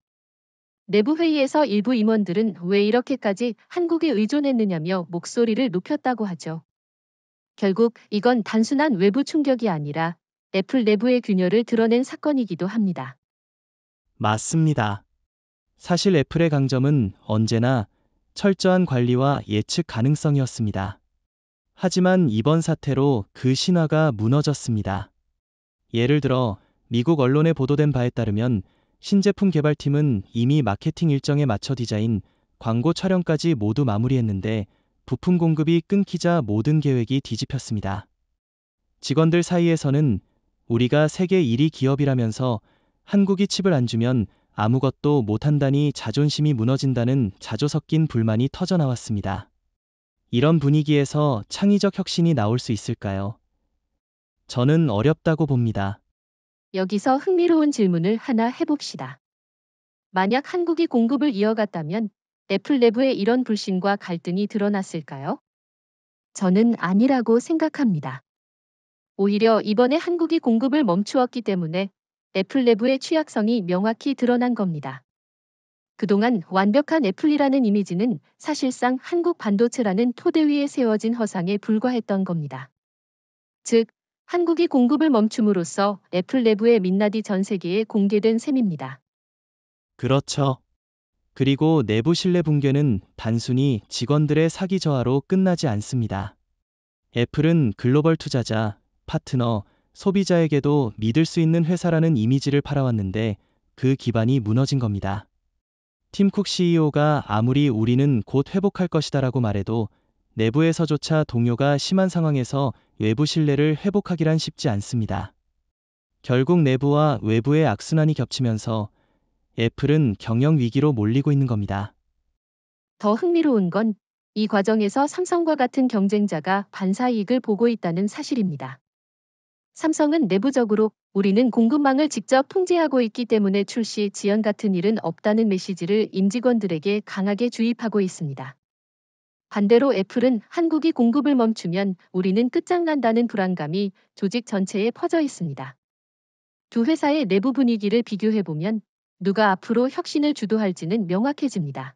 내부 회의에서 일부 임원들은 왜 이렇게까지 한국에 의존했느냐며 목소리를 높였다고 하죠. 결국 이건 단순한 외부 충격이 아니라 애플 내부의 균열을 드러낸 사건이기도 합니다. 맞습니다. 사실 애플의 강점은 언제나 철저한 관리와 예측 가능성이었습니다. 하지만 이번 사태로 그 신화가 무너졌습니다. 예를 들어 미국 언론에 보도된 바에 따르면 신제품 개발팀은 이미 마케팅 일정에 맞춰 디자인, 광고 촬영까지 모두 마무리했는데 부품 공급이 끊기자 모든 계획이 뒤집혔습니다. 직원들 사이에서는 우리가 세계 1위 기업이라면서 한국이 칩을 안 주면 아무것도 못한다니 자존심이 무너진다는 자조 섞인 불만이 터져나왔습니다. 이런 분위기에서 창의적 혁신이 나올 수 있을까요? 저는 어렵다고 봅니다. 여기서 흥미로운 질문을 하나 해봅시다. 만약 한국이 공급을 이어갔다면 애플 내부에 이런 불신과 갈등이 드러났을까요? 저는 아니라고 생각합니다. 오히려 이번에 한국이 공급을 멈추었기 때문에 애플 내부의 취약성이 명확히 드러난 겁니다. 그동안 완벽한 애플이라는 이미지는 사실상 한국 반도체라는 토대 위에 세워진 허상에 불과했던 겁니다. 즉, 한국이 공급을 멈춤으로써 애플 내부의 민낯이 전 세계에 공개된 셈입니다. 그렇죠. 그리고 내부 신뢰 붕괴는 단순히 직원들의 사기 저하로 끝나지 않습니다. 애플은 글로벌 투자자, 파트너, 소비자에게도 믿을 수 있는 회사라는 이미지를 팔아왔는데 그 기반이 무너진 겁니다. 팀 쿡 CEO가 아무리 우리는 곧 회복할 것이다라고 말해도 내부에서조차 동요가 심한 상황에서 외부 신뢰를 회복하기란 쉽지 않습니다. 결국 내부와 외부의 악순환이 겹치면서 애플은 경영 위기로 몰리고 있는 겁니다. 더 흥미로운 건 이 과정에서 삼성과 같은 경쟁자가 반사이익을 보고 있다는 사실입니다. 삼성은 내부적으로 우리는 공급망을 직접 통제하고 있기 때문에 출시 지연 같은 일은 없다는 메시지를 임직원들에게 강하게 주입하고 있습니다. 반대로 애플은 한국이 공급을 멈추면 우리는 끝장난다는 불안감이 조직 전체에 퍼져 있습니다. 두 회사의 내부 분위기를 비교해보면 누가 앞으로 혁신을 주도할지는 명확해집니다.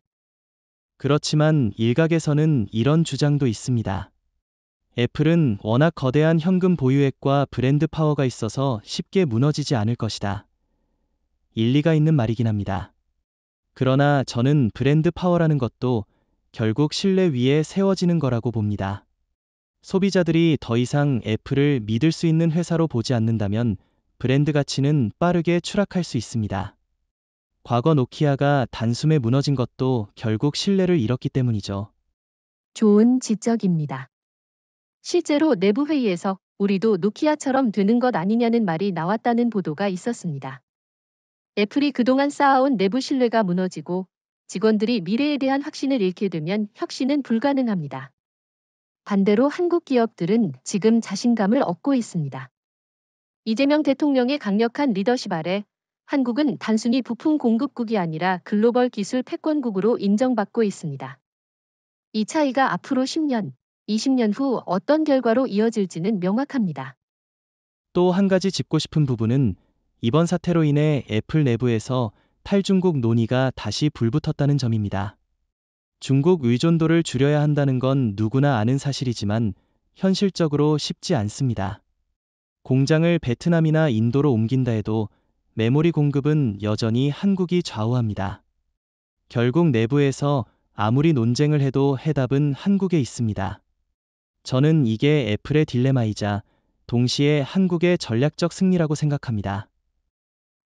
그렇지만 일각에서는 이런 주장도 있습니다. 애플은 워낙 거대한 현금 보유액과 브랜드 파워가 있어서 쉽게 무너지지 않을 것이다. 일리가 있는 말이긴 합니다. 그러나 저는 브랜드 파워라는 것도 결국 신뢰 위에 세워지는 거라고 봅니다. 소비자들이 더 이상 애플을 믿을 수 있는 회사로 보지 않는다면 브랜드 가치는 빠르게 추락할 수 있습니다. 과거 노키아가 단숨에 무너진 것도 결국 신뢰를 잃었기 때문이죠. 좋은 지적입니다. 실제로 내부 회의에서 우리도 노키아처럼 되는 것 아니냐는 말이 나왔다는 보도가 있었습니다. 애플이 그동안 쌓아온 내부 신뢰가 무너지고 직원들이 미래에 대한 확신을 잃게 되면 혁신은 불가능합니다. 반대로 한국 기업들은 지금 자신감을 얻고 있습니다. 이재명 대통령의 강력한 리더십 아래 한국은 단순히 부품 공급국이 아니라 글로벌 기술 패권국으로 인정받고 있습니다. 이 차이가 앞으로 10년, 20년 후 어떤 결과로 이어질지는 명확합니다. 또 한 가지 짚고 싶은 부분은 이번 사태로 인해 애플 내부에서 탈중국 논의가 다시 불붙었다는 점입니다. 중국 의존도를 줄여야 한다는 건 누구나 아는 사실이지만 현실적으로 쉽지 않습니다. 공장을 베트남이나 인도로 옮긴다 해도 메모리 공급은 여전히 한국이 좌우합니다. 결국 내부에서 아무리 논쟁을 해도 해답은 한국에 있습니다. 저는 이게 애플의 딜레마이자 동시에 한국의 전략적 승리라고 생각합니다.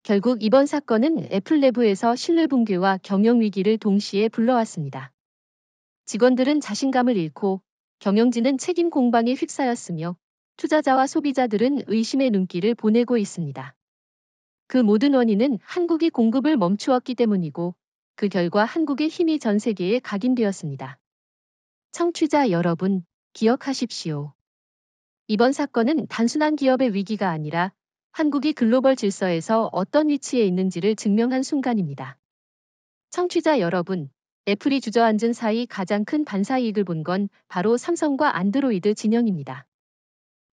결국 이번 사건은 애플 내부에서 신뢰 붕괴와 경영 위기를 동시에 불러왔습니다. 직원들은 자신감을 잃고 경영진은 책임 공방에 휩싸였으며 투자자와 소비자들은 의심의 눈길을 보내고 있습니다. 그 모든 원인은 한국이 공급을 멈추었기 때문이고 그 결과 한국의 힘이 전 세계에 각인되었습니다. 청취자 여러분, 기억하십시오. 이번 사건은 단순한 기업의 위기가 아니라 한국이 글로벌 질서에서 어떤 위치에 있는지를 증명한 순간입니다. 청취자 여러분, 애플이 주저앉은 사이 가장 큰 반사이익을 본 건 바로 삼성과 안드로이드 진영입니다.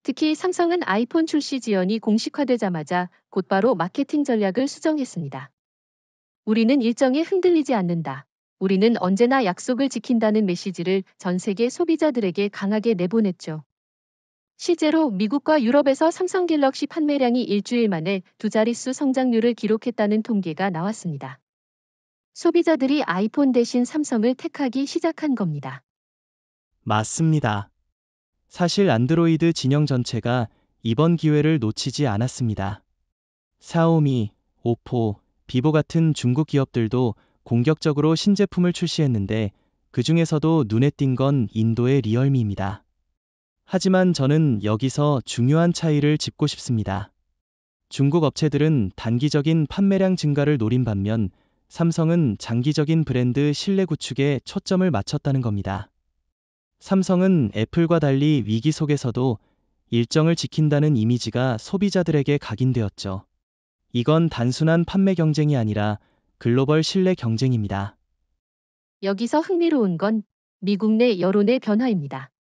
특히 삼성은 아이폰 출시 지연이 공식화되자마자 곧바로 마케팅 전략을 수정했습니다. 우리는 일정에 흔들리지 않는다. 우리는 언제나 약속을 지킨다는 메시지를 전 세계 소비자들에게 강하게 내보냈죠. 실제로 미국과 유럽에서 삼성 갤럭시 판매량이 일주일 만에 두 자릿수 성장률을 기록했다는 통계가 나왔습니다. 소비자들이 아이폰 대신 삼성을 택하기 시작한 겁니다. 맞습니다. 사실 안드로이드 진영 전체가 이번 기회를 놓치지 않았습니다. 샤오미, 오포, 비보 같은 중국 기업들도 공격적으로 신제품을 출시했는데 그 중에서도 눈에 띈 건 인도의 리얼미입니다. 하지만 저는 여기서 중요한 차이를 짚고 싶습니다. 중국 업체들은 단기적인 판매량 증가를 노린 반면 삼성은 장기적인 브랜드 신뢰 구축에 초점을 맞췄다는 겁니다. 삼성은 애플과 달리 위기 속에서도 일정을 지킨다는 이미지가 소비자들에게 각인되었죠. 이건 단순한 판매 경쟁이 아니라 글로벌 신뢰 경쟁입니다. 여기서 흥미로운 건 미국 내 여론의 변화입니다.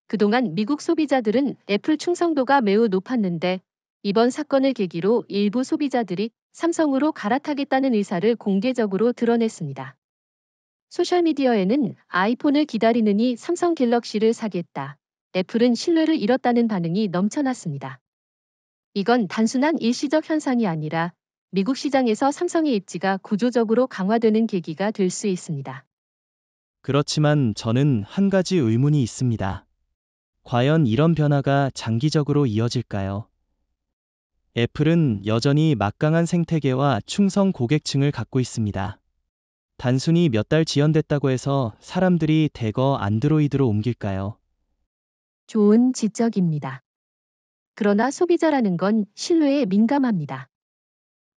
그동안 미국 소비자들은 애플 충성도가 매우 높았는데 이번 사건을 계기로 일부 소비자들이 삼성으로 갈아타겠다는 의사를 공개적으로 드러냈습니다. 소셜미디어에는 아이폰을 기다리느니 삼성 갤럭시를 사겠다. 애플은 신뢰를 잃었다는 반응이 넘쳐났습니다. 이건 단순한 일시적 현상이 아니라 미국 시장에서 삼성의 입지가 구조적으로 강화되는 계기가 될 수 있습니다. 그렇지만 저는 한 가지 의문이 있습니다. 과연 이런 변화가 장기적으로 이어질까요? 애플은 여전히 막강한 생태계와 충성 고객층을 갖고 있습니다. 단순히 몇 달 지연됐다고 해서 사람들이 대거 안드로이드로 옮길까요? 좋은 지적입니다. 그러나 소비자라는 건 신뢰에 민감합니다.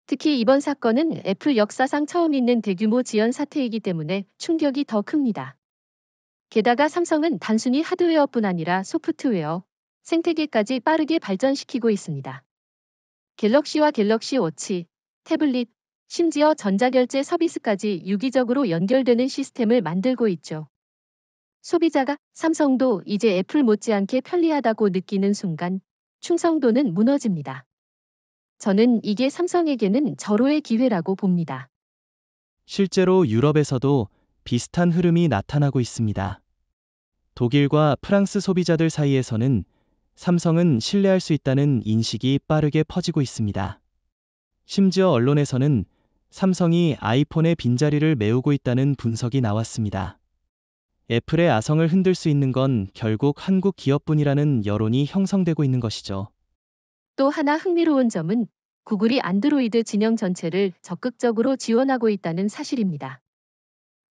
특히 이번 사건은 애플 역사상 처음 있는 대규모 지연 사태이기 때문에 충격이 더 큽니다. 게다가 삼성은 단순히 하드웨어뿐 아니라 소프트웨어, 생태계까지 빠르게 발전시키고 있습니다. 갤럭시와 갤럭시 워치, 태블릿, 심지어 전자결제 서비스까지 유기적으로 연결되는 시스템을 만들고 있죠. 소비자가 삼성도 이제 애플 못지않게 편리하다고 느끼는 순간 충성도는 무너집니다. 저는 이게 삼성에게는 절호의 기회라고 봅니다. 실제로 유럽에서도 비슷한 흐름이 나타나고 있습니다. 독일과 프랑스 소비자들 사이에서는 삼성은 신뢰할 수 있다는 인식이 빠르게 퍼지고 있습니다. 심지어 언론에서는 삼성이 아이폰의 빈자리를 메우고 있다는 분석이 나왔습니다. 애플의 아성을 흔들 수 있는 건 결국 한국 기업뿐이라는 여론이 형성되고 있는 것이죠. 또 하나 흥미로운 점은 구글이 안드로이드 진영 전체를 적극적으로 지원하고 있다는 사실입니다.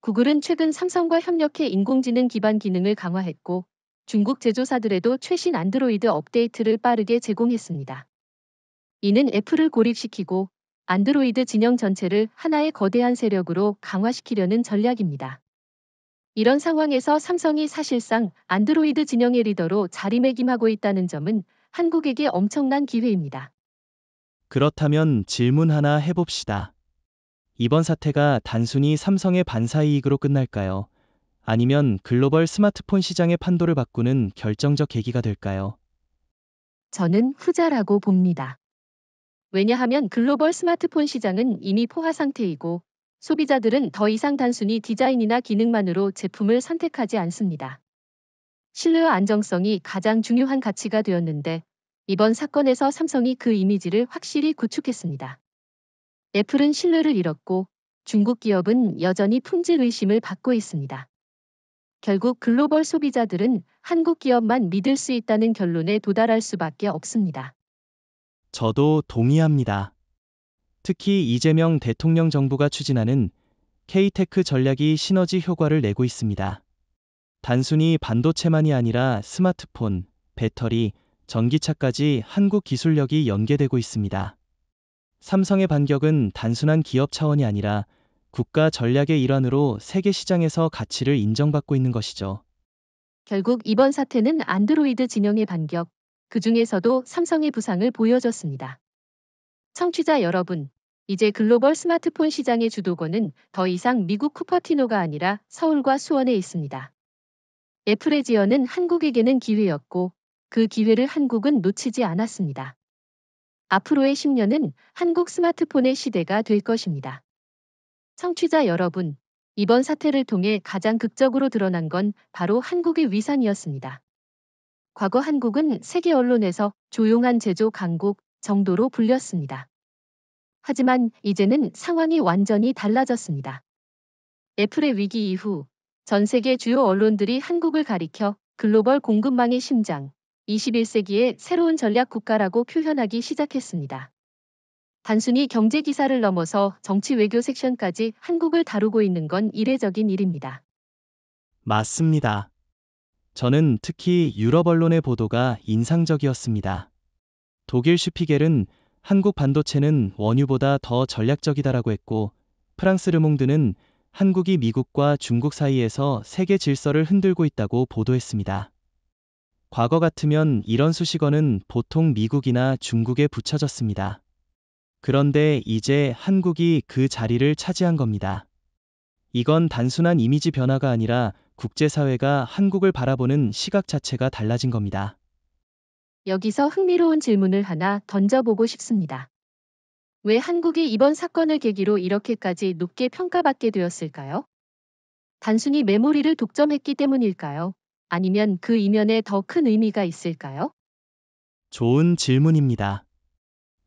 구글은 최근 삼성과 협력해 인공지능 기반 기능을 강화했고 중국 제조사들에도 최신 안드로이드 업데이트를 빠르게 제공했습니다. 이는 애플을 고립시키고 안드로이드 진영 전체를 하나의 거대한 세력으로 강화시키려는 전략입니다. 이런 상황에서 삼성이 사실상 안드로이드 진영의 리더로 자리매김하고 있다는 점은 한국에게 엄청난 기회입니다. 그렇다면 질문 하나 해봅시다. 이번 사태가 단순히 삼성의 반사이익으로 끝날까요? 아니면 글로벌 스마트폰 시장의 판도를 바꾸는 결정적 계기가 될까요? 저는 후자라고 봅니다. 왜냐하면 글로벌 스마트폰 시장은 이미 포화 상태이고 소비자들은 더 이상 단순히 디자인이나 기능만으로 제품을 선택하지 않습니다. 신뢰와 안정성이 가장 중요한 가치가 되었는데 이번 사건에서 삼성이 그 이미지를 확실히 구축했습니다. 애플은 신뢰를 잃었고 중국 기업은 여전히 품질 의심을 받고 있습니다. 결국 글로벌 소비자들은 한국 기업만 믿을 수 있다는 결론에 도달할 수밖에 없습니다. 저도 동의합니다. 특히 이재명 대통령 정부가 추진하는 K-테크 전략이 시너지 효과를 내고 있습니다. 단순히 반도체만이 아니라 스마트폰, 배터리, 전기차까지 한국 기술력이 연계되고 있습니다. 삼성의 반격은 단순한 기업 차원이 아니라 국가 전략의 일환으로 세계 시장에서 가치를 인정받고 있는 것이죠. 결국 이번 사태는 안드로이드 진영의 반격, 그 중에서도 삼성의 부상을 보여줬습니다. 청취자 여러분, 이제 글로벌 스마트폰 시장의 주도권은 더 이상 미국 쿠퍼티노가 아니라 서울과 수원에 있습니다. 애플의 지원은 한국에게는 기회였고 그 기회를 한국은 놓치지 않았습니다. 앞으로의 10년은 한국 스마트폰의 시대가 될 것입니다. 청취자 여러분, 이번 사태를 통해 가장 극적으로 드러난 건 바로 한국의 위상이었습니다. 과거 한국은 세계 언론에서 조용한 제조 강국 정도로 불렸습니다. 하지만 이제는 상황이 완전히 달라졌습니다. 애플의 위기 이후 전 세계 주요 언론들이 한국을 가리켜 글로벌 공급망의 심장, 21세기의 새로운 전략 국가라고 표현하기 시작했습니다. 단순히 경제 기사를 넘어서 정치 외교 섹션까지 한국을 다루고 있는 건 이례적인 일입니다. 맞습니다. 저는 특히 유럽 언론의 보도가 인상적이었습니다. 독일 슈피겔은 한국 반도체는 원유보다 더 전략적이다라고 했고, 프랑스 르몽드는 한국이 미국과 중국 사이에서 세계 질서를 흔들고 있다고 보도했습니다. 과거 같으면 이런 수식어는 보통 미국이나 중국에 붙여졌습니다. 그런데 이제 한국이 그 자리를 차지한 겁니다. 이건 단순한 이미지 변화가 아니라 국제사회가 한국을 바라보는 시각 자체가 달라진 겁니다. 여기서 흥미로운 질문을 하나 던져보고 싶습니다. 왜 한국이 이번 사건을 계기로 이렇게까지 높게 평가받게 되었을까요? 단순히 메모리를 독점했기 때문일까요? 아니면 그 이면에 더 큰 의미가 있을까요? 좋은 질문입니다.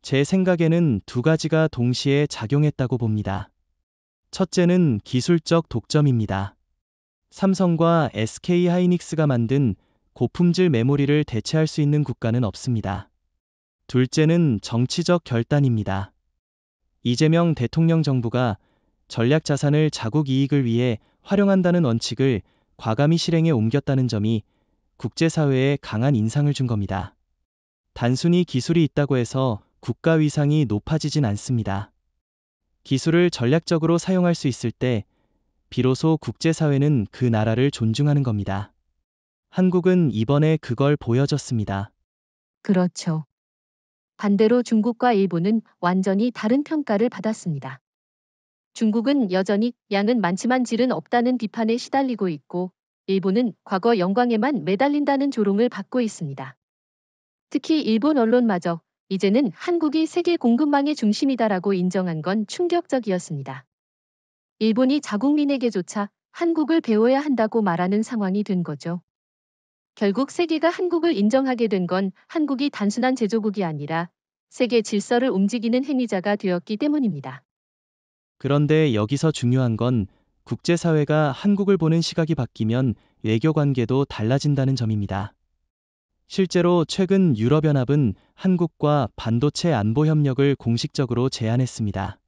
제 생각에는 두 가지가 동시에 작용했다고 봅니다. 첫째는 기술적 독점입니다. 삼성과 SK 하이닉스가 만든 고품질 메모리를 대체할 수 있는 국가는 없습니다. 둘째는 정치적 결단입니다. 이재명 대통령 정부가 전략 자산을 자국 이익을 위해 활용한다는 원칙을 과감히 실행에 옮겼다는 점이 국제사회에 강한 인상을 준 겁니다. 단순히 기술이 있다고 해서 국가 위상이 높아지진 않습니다. 기술을 전략적으로 사용할 수 있을 때 비로소 국제사회는 그 나라를 존중하는 겁니다. 한국은 이번에 그걸 보여줬습니다. 그렇죠. 반대로 중국과 일본은 완전히 다른 평가를 받았습니다. 중국은 여전히 양은 많지만 질은 없다는 비판에 시달리고 있고, 일본은 과거 영광에만 매달린다는 조롱을 받고 있습니다. 특히 일본 언론마저 이제는 한국이 세계 공급망의 중심이다라고 인정한 건 충격적이었습니다. 일본이 자국민에게조차 한국을 배워야 한다고 말하는 상황이 된 거죠. 결국 세계가 한국을 인정하게 된 건 한국이 단순한 제조국이 아니라 세계 질서를 움직이는 행위자가 되었기 때문입니다. 그런데 여기서 중요한 건 국제사회가 한국을 보는 시각이 바뀌면 외교 관계도 달라진다는 점입니다. 실제로 최근 유럽연합은 한국과 반도체 안보 협력을 공식적으로 제안했습니다.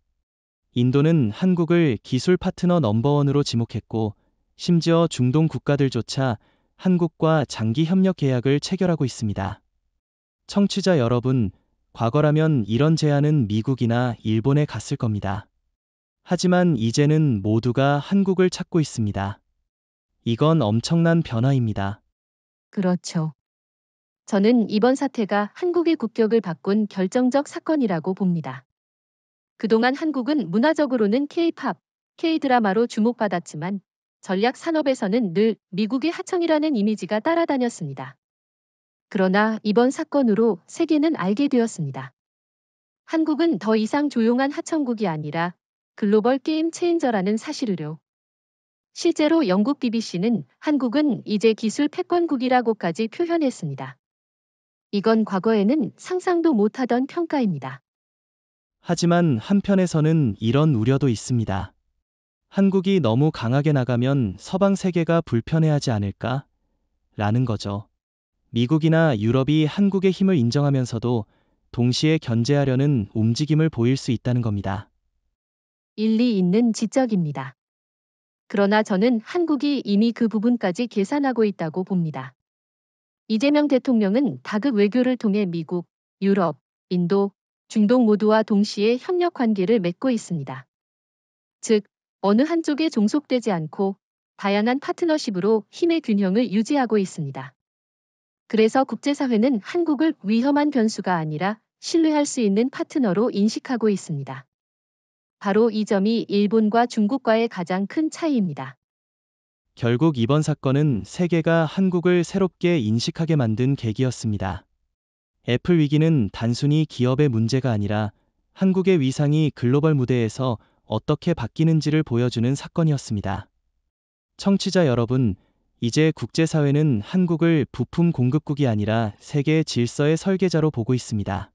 인도는 한국을 기술 파트너 넘버원으로 지목했고, 심지어 중동 국가들조차 한국과 장기 협력 계약을 체결하고 있습니다. 청취자 여러분, 과거라면 이런 제안은 미국이나 일본에 갔을 겁니다. 하지만 이제는 모두가 한국을 찾고 있습니다. 이건 엄청난 변화입니다. 그렇죠. 저는 이번 사태가 한국의 국격을 바꾼 결정적 사건이라고 봅니다. 그동안 한국은 문화적으로는 K-팝, K-드라마로 주목받았지만 전략 산업에서는 늘 미국의 하청이라는 이미지가 따라다녔습니다. 그러나 이번 사건으로 세계는 알게 되었습니다. 한국은 더 이상 조용한 하청국이 아니라 글로벌 게임 체인저라는 사실을요. 실제로 영국 BBC는 한국은 이제 기술 패권국이라고까지 표현했습니다. 이건 과거에는 상상도 못하던 평가입니다. 하지만 한편에서는 이런 우려도 있습니다. 한국이 너무 강하게 나가면 서방 세계가 불편해하지 않을까? 라는 거죠. 미국이나 유럽이 한국의 힘을 인정하면서도 동시에 견제하려는 움직임을 보일 수 있다는 겁니다. 일리 있는 지적입니다. 그러나 저는 한국이 이미 그 부분까지 계산하고 있다고 봅니다. 이재명 대통령은 다급 외교를 통해 미국, 유럽, 인도, 중동 모두와 동시에 협력 관계를 맺고 있습니다. 즉, 어느 한쪽에 종속되지 않고 다양한 파트너십으로 힘의 균형을 유지하고 있습니다. 그래서 국제사회는 한국을 위험한 변수가 아니라 신뢰할 수 있는 파트너로 인식하고 있습니다. 바로 이 점이 일본과 중국과의 가장 큰 차이입니다. 결국 이번 사건은 세계가 한국을 새롭게 인식하게 만든 계기였습니다. 애플 위기는 단순히 기업의 문제가 아니라 한국의 위상이 글로벌 무대에서 어떻게 바뀌는지를 보여주는 사건이었습니다. 청취자 여러분, 이제 국제사회는 한국을 부품 공급국이 아니라 세계 질서의 설계자로 보고 있습니다.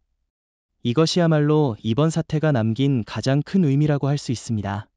이것이야말로 이번 사태가 남긴 가장 큰 의미라고 할 수 있습니다.